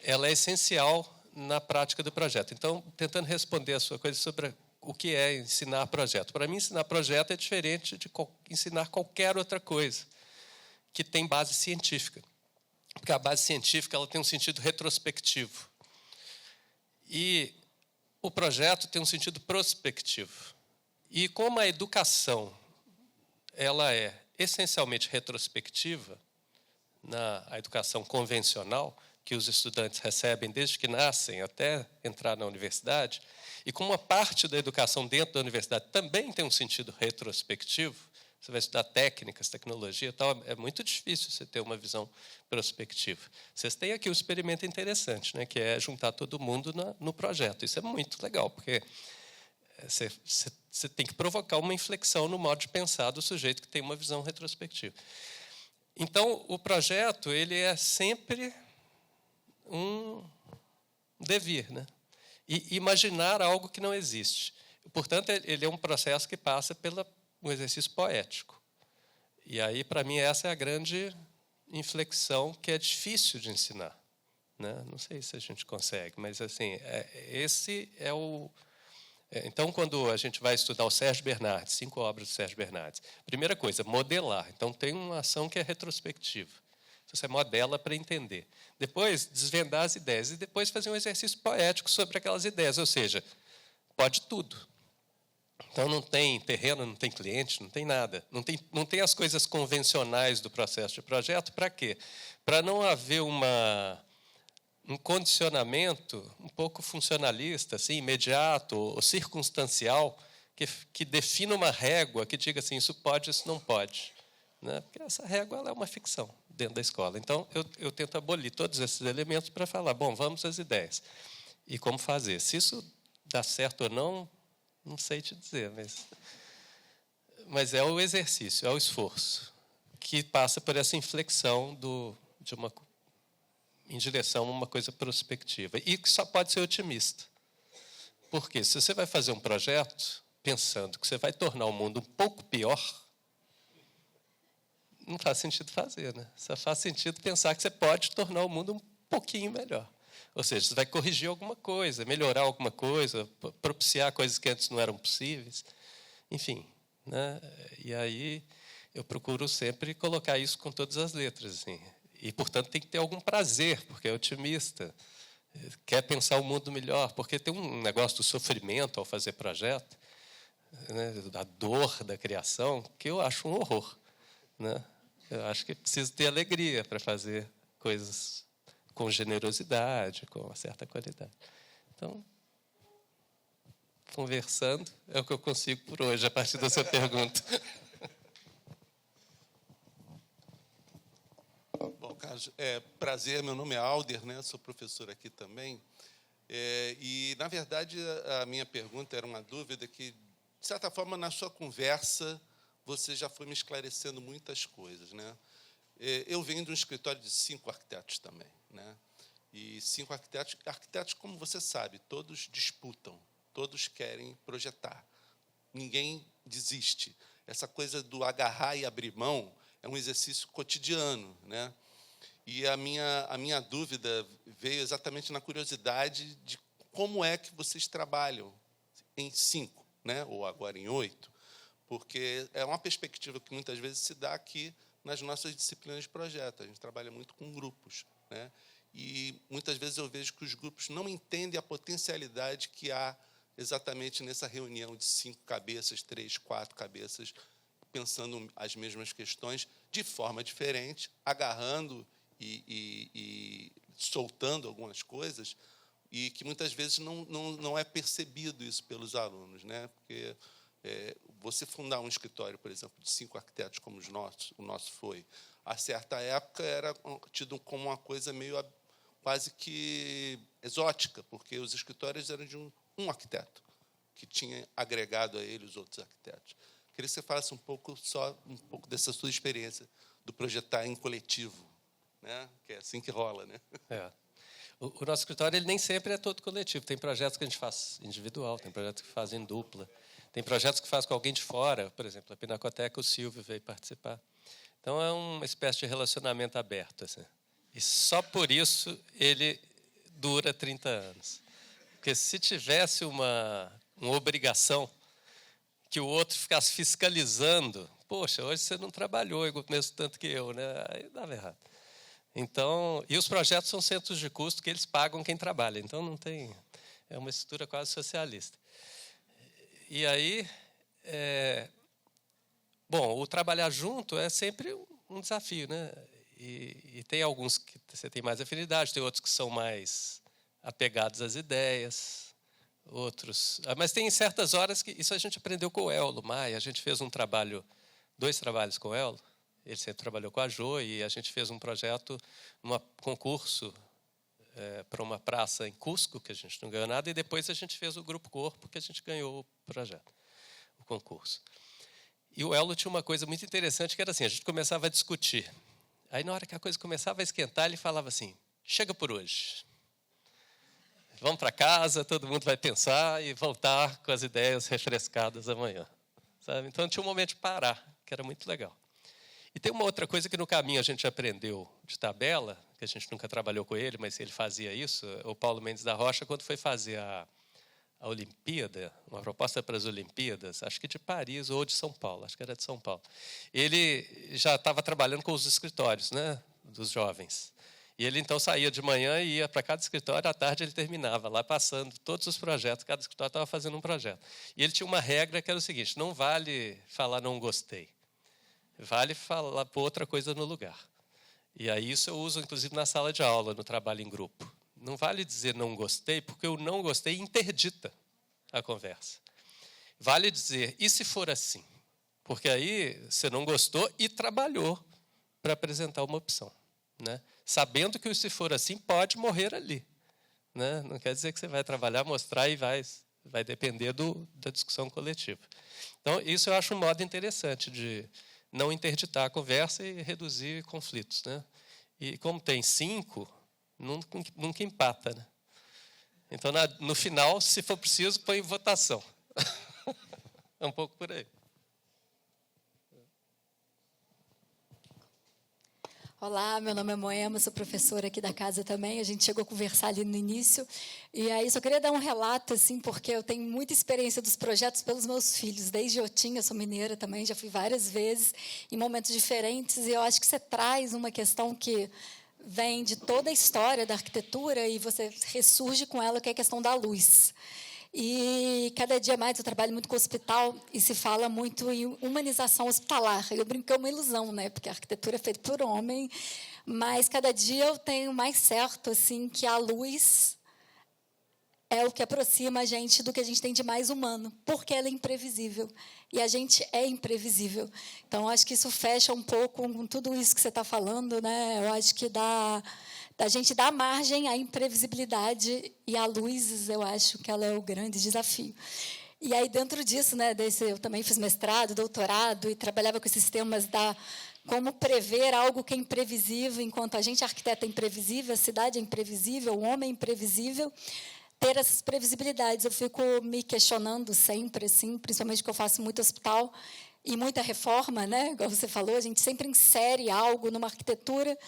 ela é essencial na prática do projeto. Então, tentando responder a sua coisa sobre o que é ensinar projeto. Para mim, ensinar projeto é diferente de ensinar qualquer outra coisa que tem base científica. Porque a base científica ela tem um sentido retrospectivo. E o projeto tem um sentido prospectivo. E como a educação ela é essencialmente retrospectiva, na educação convencional, que os estudantes recebem desde que nascem até entrar na universidade, e como uma parte da educação dentro da universidade também tem um sentido retrospectivo, você vai estudar técnicas, tecnologia e tal, é muito difícil você ter uma visão prospectiva. Vocês têm aqui um experimento interessante, né, que é juntar todo mundo no projeto. Isso é muito legal, porque você tem que provocar uma inflexão no modo de pensar do sujeito que tem uma visão retrospectiva. Então, o projeto ele é sempre um devir, né? E imaginar algo que não existe. Portanto, ele é um processo que passa pelo exercício poético. E aí, para mim, essa é a grande inflexão que é difícil de ensinar, né? Não sei se a gente consegue, mas assim, esse é o. Então, quando a gente vai estudar o Sérgio Bernardes, 5 obras do Sérgio Bernardes, primeira coisa, modelar. Então, tem uma ação que é retrospectiva. Você modela para entender. Depois, desvendar as ideias. E depois fazer um exercício poético sobre aquelas ideias. Ou seja, pode tudo. Então, não tem terreno, não tem cliente, não tem nada. Não tem as coisas convencionais do processo de projeto. Para quê? Para não haver um condicionamento um pouco funcionalista, assim, imediato ou circunstancial, que defina uma régua que diga assim, isso pode, isso não pode. Né? Porque essa régua ela é uma ficção dentro da escola. Então, eu tento abolir todos esses elementos para falar, bom, vamos às ideias. E como fazer. Se isso dá certo ou não, não sei te dizer, mas é o exercício, é o esforço, que passa por essa inflexão em direção a uma coisa prospectiva. E que só pode ser otimista. Porque se você vai fazer um projeto pensando que você vai tornar o mundo um pouco pior, não faz sentido fazer, né? Só faz sentido pensar que você pode tornar o mundo um pouquinho melhor. Ou seja, você vai corrigir alguma coisa, melhorar alguma coisa, propiciar coisas que antes não eram possíveis. Enfim, né? E aí eu procuro sempre colocar isso com todas as letras. Assim. E, portanto, tem que ter algum prazer, porque é otimista, quer pensar o mundo melhor, porque tem um negócio do sofrimento ao fazer projeto, né? Da dor da criação, que eu acho um horror. Né? Eu acho que preciso ter alegria para fazer coisas com generosidade, com uma certa qualidade. Então, conversando é o que eu consigo por hoje, a partir da sua pergunta. Bom, Carlos, prazer, meu nome é Alder, né? Sou professor aqui também. E, na verdade, a minha pergunta era uma dúvida que, de certa forma, na sua conversa, você já foi me esclarecendo muitas coisas, né? Eu venho de um escritório de 5 arquitetos também, né? E 5 arquitetos, como você sabe, todos disputam, todos querem projetar. Ninguém desiste. Essa coisa do agarrar e abrir mão é um exercício cotidiano, né? E a minha dúvida veio exatamente na curiosidade de como é que vocês trabalham em 5, né? Ou agora em 8. Porque é uma perspectiva que muitas vezes se dá aqui nas nossas disciplinas de projeto. A gente trabalha muito com grupos, né? E muitas vezes eu vejo que os grupos não entendem a potencialidade que há exatamente nessa reunião de 5 cabeças, 3, 4 cabeças, pensando as mesmas questões de forma diferente, agarrando e soltando algumas coisas, e que muitas vezes não é percebido isso pelos alunos, né? Porque você fundar um escritório, por exemplo, de 5 arquitetos como o nosso foi, a certa época era tido como uma coisa meio quase que exótica, porque os escritórios eram de um arquiteto, que tinha agregado a ele os outros arquitetos. Queria que você falasse um pouco dessa sua experiência do projetar em coletivo, né? Que é assim que rola, né? O nosso escritório ele nem sempre é todo coletivo. Tem projetos que a gente faz individual, tem projetos que faz em dupla, tem projetos que faz com alguém de fora. Por exemplo, a Pinacoteca, o Silvio veio participar. Então, é uma espécie de relacionamento aberto. Assim. E só por isso ele dura 30 anos. Porque se tivesse uma obrigação que o outro ficasse fiscalizando, poxa, hoje você não trabalhou mesmo tanto que eu, né? Aí dava errado. Então, e os projetos são centros de custo que eles pagam quem trabalha. Então, não tem... É uma estrutura quase socialista. E aí... Bom, o trabalhar junto é sempre um desafio, né? E tem alguns que você tem mais afinidade, tem outros que são mais apegados às ideias, outros... Mas tem certas horas que... Isso a gente aprendeu com o Ello Maia. A gente fez 2 trabalhos com o Ello. Ele sempre trabalhou com a Jo e a gente fez um projeto, um concurso para uma praça em Cusco, que a gente não ganhou nada, e depois a gente fez o Grupo Corpo, que a gente ganhou o projeto, o concurso. E o Ello tinha uma coisa muito interessante, que era assim, a gente começava a discutir. Aí, na hora que a coisa começava a esquentar, ele falava assim, chega por hoje. Vamos para casa, todo mundo vai pensar e voltar com as ideias refrescadas amanhã. Sabe? Então, tinha um momento de parar, que era muito legal. E tem uma outra coisa que no caminho a gente aprendeu de tabela, que a gente nunca trabalhou com ele, mas ele fazia isso, o Paulo Mendes da Rocha, quando foi fazer a Olimpíada, uma proposta para as Olimpíadas, acho que de Paris ou de São Paulo, acho que era de São Paulo. Ele já estava trabalhando com os escritórios, né, dos jovens. E ele, então, saía de manhã e ia para cada escritório, à tarde ele terminava lá, passando todos os projetos, cada escritório estava fazendo um projeto. E ele tinha uma regra que era o seguinte, não vale falar não gostei, vale falar por outra coisa no lugar. E aí isso eu uso, inclusive, na sala de aula, no trabalho em grupo. Não vale dizer não gostei, porque o não gostei interdita a conversa. Vale dizer, e se for assim? Porque aí você não gostou e trabalhou para apresentar uma opção, né? Sabendo que o se for assim pode morrer ali, né? Não quer dizer que você vai trabalhar, mostrar e vai depender da discussão coletiva. Então, isso eu acho um modo interessante de não interditar a conversa e reduzir conflitos, né? E como tem 5, nunca empata, né? Então, no final, se for preciso, põe em votação. É um pouco por aí. Olá, meu nome é Moema, sou professora aqui da casa também. A gente chegou a conversar ali no início. E aí só queria dar um relato, assim, porque eu tenho muita experiência dos projetos pelos meus filhos. Desde Otim, eu sou mineira também, já fui várias vezes, em momentos diferentes. E eu acho que você traz uma questão que vem de toda a história da arquitetura e você ressurge com ela, que é a questão da luz. E cada dia mais eu trabalho muito com o hospital e se fala muito em humanização hospitalar. Eu brinco que é uma ilusão, né? Porque a arquitetura é feita por homem, mas cada dia eu tenho mais certo assim que a luz é o que aproxima a gente do que a gente tem de mais humano, porque ela é imprevisível e a gente é imprevisível. Então acho que isso fecha um pouco com tudo isso que você está falando, né? Eu acho que da gente dar margem à imprevisibilidade e à luz, eu acho que ela é o grande desafio. E aí, dentro disso, né, eu também fiz mestrado, doutorado, e trabalhava com esses temas como prever algo que é imprevisível, enquanto a gente, arquiteto, é imprevisível, a cidade é imprevisível, o homem é imprevisível, ter essas previsibilidades. Eu fico me questionando sempre, assim, principalmente porque eu faço muito hospital e muita reforma, né, igual você falou, a gente sempre insere algo numa arquitetura.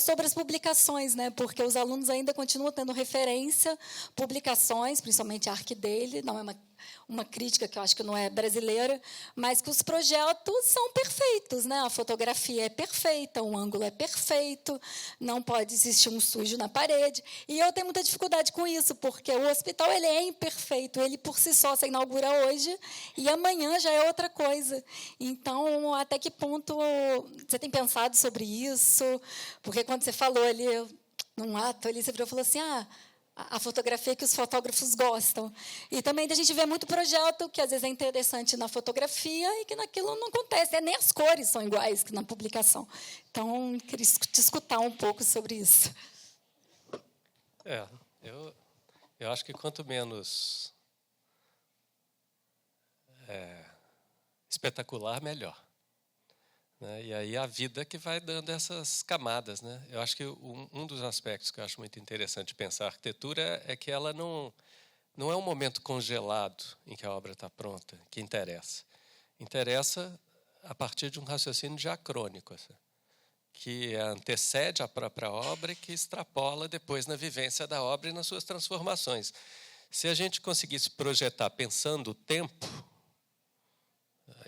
Sobre as publicações, né? Porque os alunos ainda continuam tendo referência, publicações, principalmente a ArcDaily, não é uma crítica que eu acho que não é brasileira, mas que os projetos são perfeitos, né? A fotografia é perfeita, o ângulo é perfeito, não pode existir um sujo na parede. E eu tenho muita dificuldade com isso, porque o hospital ele é imperfeito, ele por si só se inaugura hoje e amanhã já é outra coisa. Então, até que ponto você tem pensado sobre isso? Porque quando você falou ali, num ato ali, você virou e falou assim, a fotografia que os fotógrafos gostam. E também a gente vê muito projeto que, às vezes, é interessante na fotografia e que naquilo não acontece. Nem as cores são iguais que na publicação. Então, queria te escutar um pouco sobre isso. Eu acho que quanto menos espetacular, melhor. Né? E aí a vida que vai dando essas camadas. Né? Eu acho que um dos aspectos que eu acho muito interessante de pensar a arquitetura é que ela não é um momento congelado em que a obra está pronta que interessa. Interessa a partir de um raciocínio diacrônico, assim, que antecede a própria obra e que extrapola depois na vivência da obra e nas suas transformações. Se a gente conseguisse projetar pensando o tempo,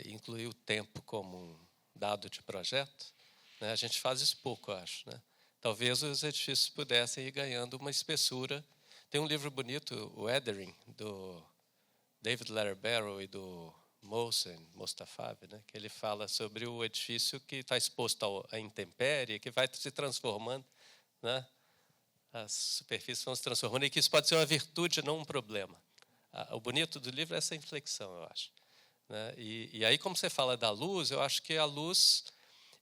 incluir o tempo como um dado de projeto, né, a gente faz isso pouco, eu acho. Né? Talvez os edifícios pudessem ir ganhando uma espessura. Tem um livro bonito, o Weathering, do David Letterbarrow e do Mohsen Mostafavi, né, que ele fala sobre o edifício que está exposto à intempérie, que vai se transformando, né, as superfícies vão se transformando, e que isso pode ser uma virtude, não um problema. O bonito do livro é essa inflexão, eu acho. Né? E aí, como você fala da luz, eu acho que a luz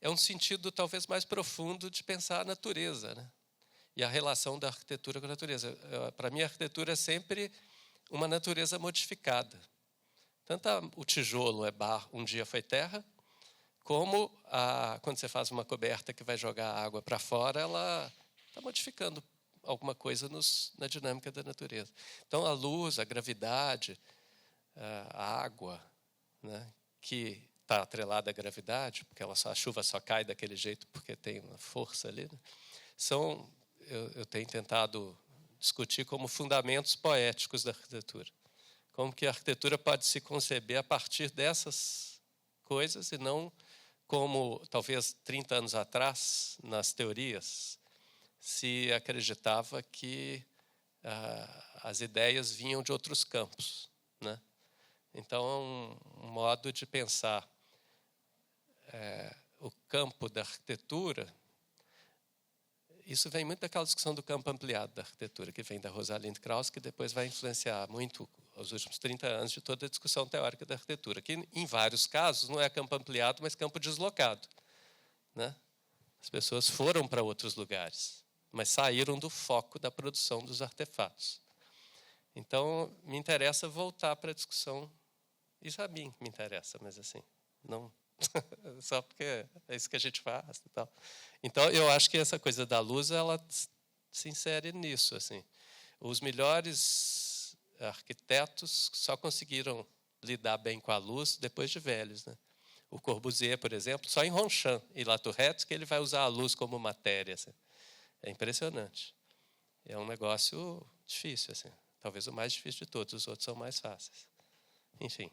é um sentido talvez mais profundo de pensar a natureza, né? E a relação da arquitetura com a natureza. Para mim, a arquitetura é sempre uma natureza modificada. Tanto o tijolo é barro, um dia foi terra, como quando você faz uma coberta que vai jogar a água para fora, ela está modificando alguma coisa na dinâmica da natureza. Então, a luz, a gravidade, a água, né, que está atrelada à gravidade, porque a chuva só cai daquele jeito porque tem uma força ali, né, eu tenho tentado discutir como fundamentos poéticos da arquitetura. Como que a arquitetura pode se conceber a partir dessas coisas e não como, talvez, 30 anos atrás, nas teorias, se acreditava que as ideias vinham de outros campos. Né? Então, é um modo de pensar o campo da arquitetura. Isso vem muito daquela discussão do campo ampliado da arquitetura, que vem da Rosalind Krauss, que depois vai influenciar muito os últimos 30 anos de toda a discussão teórica da arquitetura, que, em vários casos, não é campo ampliado, mas campo deslocado. Né? As pessoas foram para outros lugares, mas saíram do foco da produção dos artefatos. Então, me interessa voltar para a discussão. Isso a mim me interessa, mas assim, não só porque é isso que a gente faz e tal. Então, eu acho que essa coisa da luz, ela se insere nisso. Assim. Os melhores arquitetos só conseguiram lidar bem com a luz depois de velhos. Né? O Corbusier, por exemplo, só em Ronchamp e Latourette que ele vai usar a luz como matéria. Assim. É impressionante. É um negócio difícil, assim. Talvez o mais difícil de todos, os outros são mais fáceis. Enfim.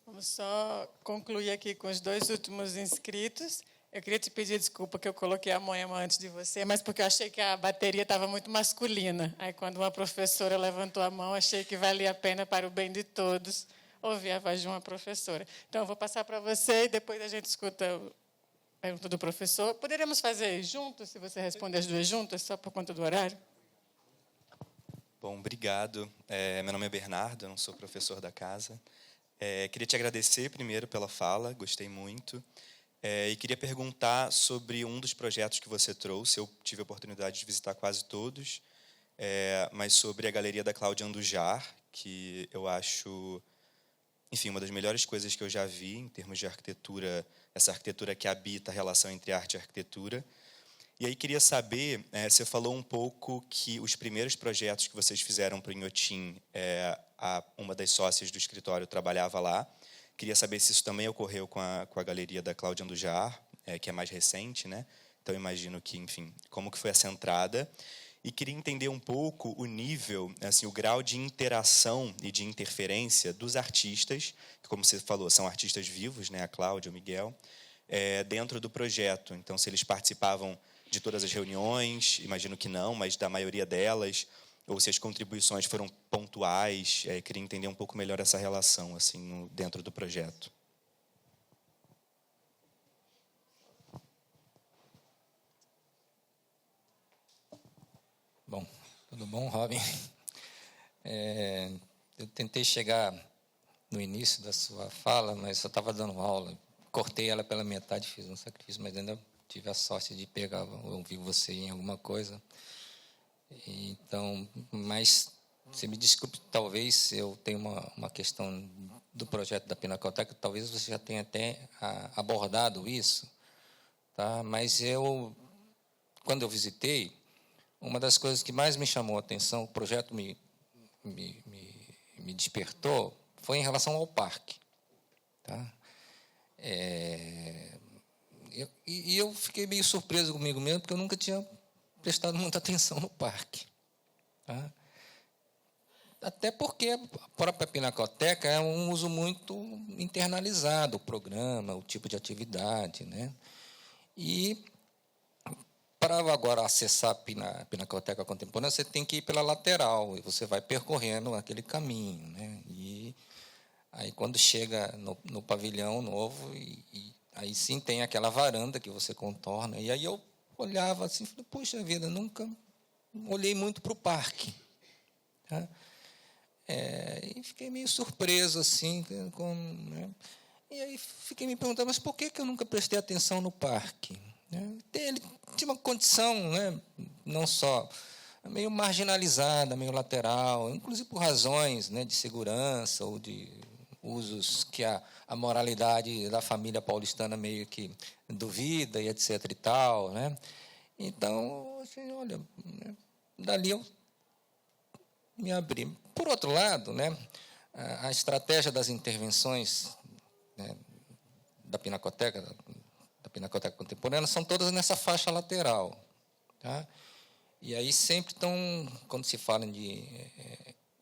Vamos só concluir aqui com os 2 últimos inscritos. Eu queria te pedir desculpa que eu coloquei a Moema antes de você, mas porque eu achei que a bateria estava muito masculina. Aí, quando uma professora levantou a mão, achei que valia a pena, para o bem de todos, ouvir a voz de uma professora. Então, eu vou passar para você e depois a gente escuta a pergunta do professor. Poderíamos fazer juntos, se você responder as 2 juntas, só por conta do horário? Bom, obrigado. Meu nome é Bernardo, eu não sou professor da casa. Queria te agradecer primeiro pela fala, gostei muito. E queria perguntar sobre um dos projetos que você trouxe. Eu tive a oportunidade de visitar quase todos, mas sobre a Galeria da Cláudia Andujar, que eu acho, enfim, uma das melhores coisas que eu já vi em termos de arquitetura, essa arquitetura que habita a relação entre arte e arquitetura. E aí queria saber, você falou um pouco que os primeiros projetos que vocês fizeram para o Inhotim, uma das sócias do escritório trabalhava lá. Queria saber se isso também ocorreu com a Galeria da Cláudia Andujar, que é mais recente, né? Então, imagino que, enfim, como que foi essa entrada. E queria entender um pouco o nível, assim, o grau de interação e de interferência dos artistas, que, como você falou, são artistas vivos, né? A Cláudia, o Miguel, dentro do projeto. Então, se eles participavam de todas as reuniões, imagino que não, mas da maioria delas, ou se as contribuições foram pontuais. Queria entender um pouco melhor essa relação assim dentro do projeto. Bom, tudo bom, Robin? Eu tentei chegar no início da sua fala, mas eu estava dando aula. Cortei ela pela metade, fiz um sacrifício, mas ainda tive a sorte de pegar, ouvir você em alguma coisa. Então, mas você me desculpe, talvez eu tenha uma questão do projeto da Pinacoteca, talvez você já tenha até abordado isso, tá? Mas quando eu visitei, uma das coisas que mais me chamou a atenção, o projeto me despertou, foi em relação ao parque. Tá? Eu fiquei meio surpreso comigo mesmo, porque eu nunca tinha prestado muita atenção no parque. Tá? Até porque a própria Pinacoteca é um uso muito internalizado, o programa, o tipo de atividade. Né? E para agora acessar a Pinacoteca Contemporânea, você tem que ir pela lateral, e você vai percorrendo aquele caminho. Né? E aí, quando chega no pavilhão novo, aí sim tem aquela varanda que você contorna. E aí eu olhava assim, falei, puxa vida, nunca olhei muito para o parque. Tá? E fiquei meio surpreso, assim, né? E aí fiquei me perguntando, mas por que eu nunca prestei atenção no parque? Ele tinha uma condição, né, não só meio marginalizada, meio lateral, inclusive por razões, né, de segurança ou de usos que a moralidade da família paulistana meio que duvida e etc. e tal. Né? Então, assim, olha, né, dali eu me abri. Por outro lado, né, a estratégia das intervenções, né, da Pinacoteca Contemporânea são todas nessa faixa lateral. Tá? E aí sempre estão, quando se fala de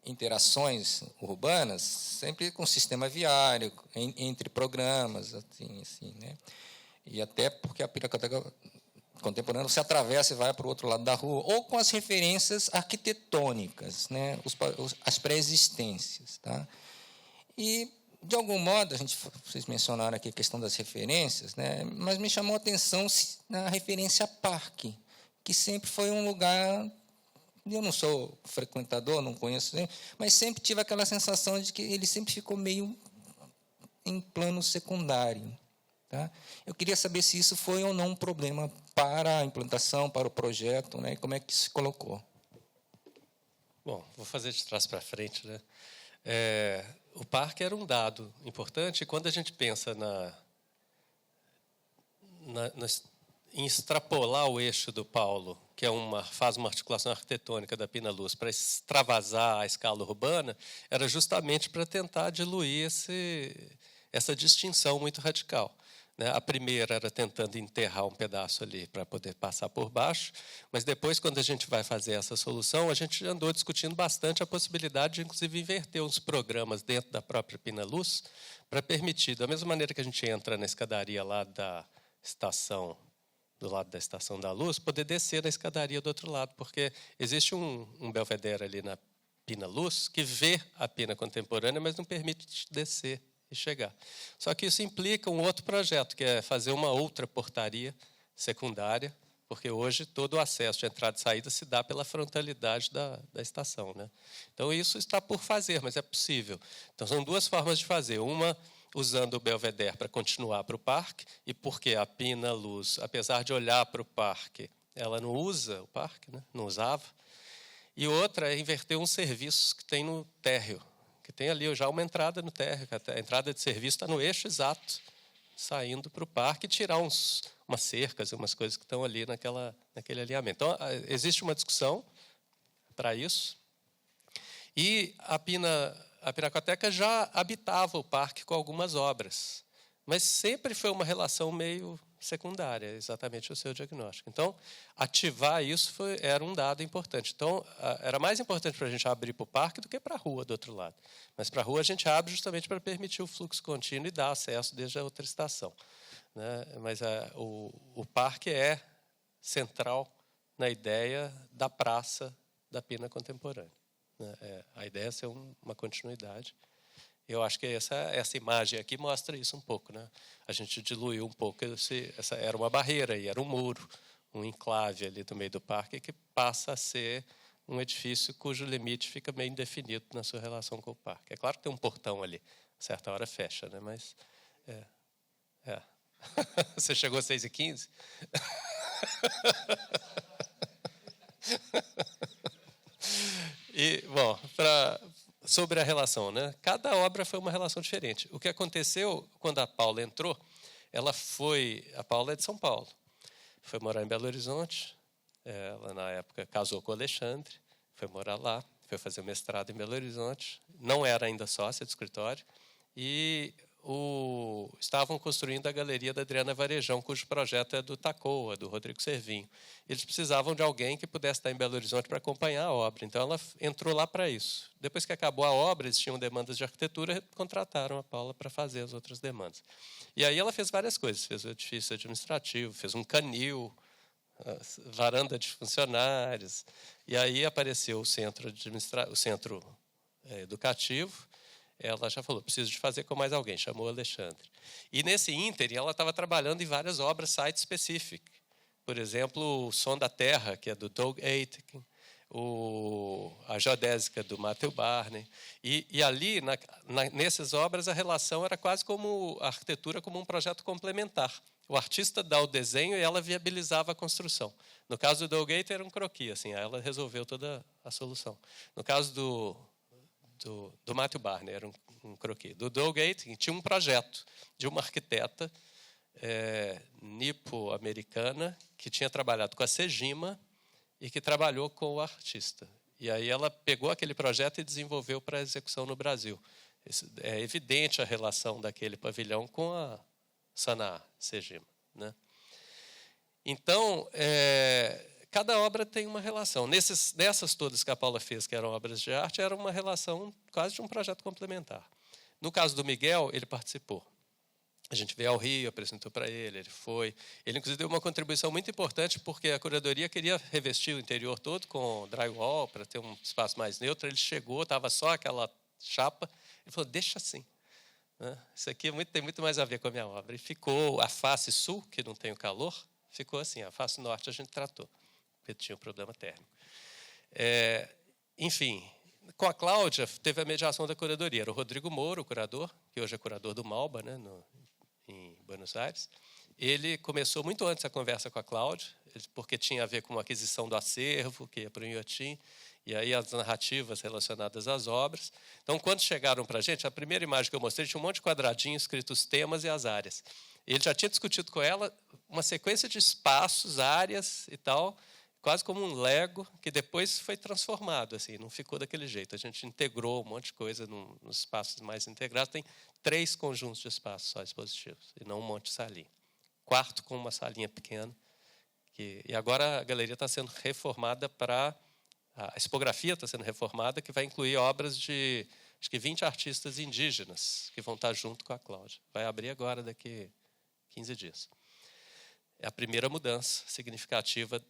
interações urbanas, sempre com sistema viário, entre programas, assim, né? E até porque a Pinacoteca Contemporânea você atravessa e vai para o outro lado da rua, ou com as referências arquitetônicas, né? As pré-existências. Tá? E, de algum modo, vocês mencionaram aqui a questão das referências, né? Mas me chamou a atenção a referência a parque, que sempre foi um lugar. Eu não sou frequentador, não conheço, mas sempre tive aquela sensação de que ele sempre ficou meio em plano secundário. Tá? Eu queria saber se isso foi ou não um problema para a implantação, para o projeto, né? E como é que se colocou. Bom, vou fazer de trás para frente. Né? O parque era um dado importante, e quando a gente pensa em extrapolar o eixo do Paulo, que faz uma articulação arquitetônica da Pinaluz, para extravasar a escala urbana, era justamente para tentar diluir essa distinção muito radical. A primeira era tentando enterrar um pedaço ali para poder passar por baixo, mas depois, quando a gente vai fazer essa solução, a gente andou discutindo bastante a possibilidade de, inclusive, inverter uns programas dentro da própria Pinaluz para permitir, da mesma maneira que a gente entra na escadaria lá da estação, do lado da Estação da Luz, poder descer na escadaria do outro lado, porque existe um belvedere ali na Pinaluz que vê a Pina Contemporânea, mas não permite descer e chegar. Só que isso implica um outro projeto, que é fazer uma outra portaria secundária, porque hoje todo o acesso de entrada e saída se dá pela frontalidade da estação. Né? Então, isso está por fazer, mas é possível. Então, são duas formas de fazer. Uma, usando o belvedere para continuar para o parque, e porque a Pinaluz, apesar de olhar para o parque, ela não usa o parque, né? Não usava. E outra é inverter uns serviços que tem no térreo, que tem ali já uma entrada no térreo, a entrada de serviço está no eixo exato, saindo para o parque, e tirar umas cercas, umas coisas que estão ali naquele alinhamento. Então, existe uma discussão para isso. E a Pinacoteca já habitava o parque com algumas obras, mas sempre foi uma relação meio secundária, exatamente o seu diagnóstico. Então, ativar isso era um dado importante. Então, era mais importante para a gente abrir para o parque do que para a rua do outro lado. Mas para a rua a gente abre justamente para permitir o fluxo contínuo e dar acesso desde a outra estação. Né? Mas o parque é central na ideia da praça da Pina Contemporânea, né? A ideia é ser uma continuidade. Eu acho que essa imagem aqui mostra isso um pouco, né? A gente diluiu um pouco, essa era uma barreira, e era um muro, um enclave ali do meio do parque, que passa a ser um edifício cujo limite fica meio indefinido na sua relação com o parque. É claro que tem um portão ali, certa hora fecha, né? Mas Você chegou às 6h15? E, bom, sobre a relação, né? Cada obra foi uma relação diferente. O que aconteceu quando a Paula entrou, a Paula é de São Paulo, foi morar em Belo Horizonte, ela na época casou com o Alexandre, foi morar lá, foi fazer mestrado em Belo Horizonte, não era ainda sócia do escritório, e estavam construindo a Galeria da Adriana Varejão, cujo projeto é do Tacoa, do Rodrigo Servinho. Eles precisavam de alguém que pudesse estar em Belo Horizonte para acompanhar a obra. Então, ela entrou lá para isso. Depois que acabou a obra, eles tinham demandas de arquitetura, contrataram a Paula para fazer as outras demandas. E aí ela fez várias coisas. Fez o edifício administrativo, fez um canil, varanda de funcionários. E aí apareceu o centro educativo. Ela já falou, preciso de fazer com mais alguém, chamou o Alexandre. E nesse ínterim, ela estava trabalhando em várias obras site-specific. Por exemplo, o Som da Terra, que é do Doug Aitken, a Geodésica, do Matthew Barney. E ali, nessas obras, a relação era quase como a arquitetura como um projeto complementar. O artista dá o desenho e ela viabilizava a construção. No caso do Doug Aitken, era um croquis, assim, ela resolveu toda a solução. No caso do Matthew Barney, era um croquis. Do Doug Aitken tinha um projeto de uma arquiteta nipo-americana que tinha trabalhado com a Sejima e que trabalhou com o artista. E aí ela pegou aquele projeto e desenvolveu para execução no Brasil. É evidente a relação daquele pavilhão com a Sanaa Sejima, né? Então, cada obra tem uma relação. Nessas todas que a Paula fez, que eram obras de arte, era uma relação quase de um projeto complementar. No caso do Miguel, ele participou. A gente veio ao Rio, apresentou para ele, ele foi. Ele, inclusive, deu uma contribuição muito importante, porque a curadoria queria revestir o interior todo com drywall, para ter um espaço mais neutro. Ele chegou, estava só aquela chapa. Ele falou, deixa assim. Isso aqui tem muito mais a ver com a minha obra. E ficou a face sul, que não tem o calor, ficou assim. A face norte a gente tratou, porque tinha um problema térmico. Enfim, com a Cláudia, teve a mediação da curadoria. Era o Rodrigo Moura, o curador, que hoje é curador do Malba, né, em Buenos Aires. Ele começou muito antes a conversa com a Cláudia, porque tinha a ver com a aquisição do acervo, que ia para o Inhotim, e aí as narrativas relacionadas às obras. Então, quando chegaram para a gente, a primeira imagem que eu mostrei tinha um monte de quadradinhos escritos os temas e as áreas. Ele já tinha discutido com ela uma sequência de espaços, áreas e tal, quase como um Lego, que depois foi transformado, assim, não ficou daquele jeito. A gente integrou um monte de coisa nos espaços mais integrados. Tem 3 conjuntos de espaços só expositivos, e não um monte de salinha. Quarto com uma salinha pequena. E agora a galeria está sendo reformada para... A expografia está sendo reformada, que vai incluir obras de, acho que 20 artistas indígenas, que vão estar junto com a Cláudia. Vai abrir agora, daqui 15 dias. É a primeira mudança significativa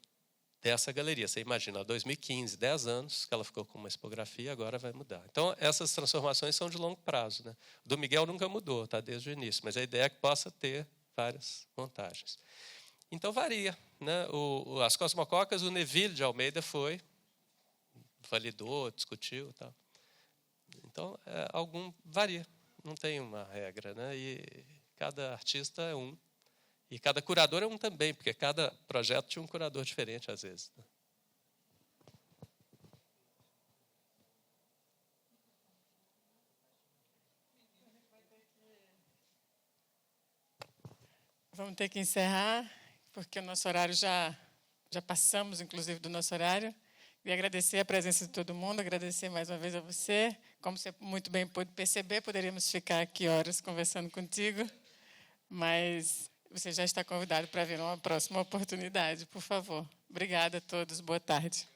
dessa galeria. Você imagina, 2015, 10 anos que ela ficou com uma expografia, agora vai mudar. Então, essas transformações são de longo prazo, né? O do Miguel nunca mudou, tá, desde o início, mas a ideia é que possa ter várias montagens. Então, varia, né? As Cosmococas, o Neville de Almeida validou, discutiu e tal. Então, varia, não tem uma regra, né? E cada artista é um. E cada curador é um também, porque cada projeto tinha um curador diferente, às vezes. Vamos ter que encerrar, porque o nosso horário já passamos, inclusive, do nosso horário. Queria agradecer a presença de todo mundo, agradecer mais uma vez a você. Como você muito bem pôde perceber, poderíamos ficar aqui horas conversando contigo, mas você já está convidado para vir numa próxima oportunidade, por favor. Obrigada a todos, boa tarde.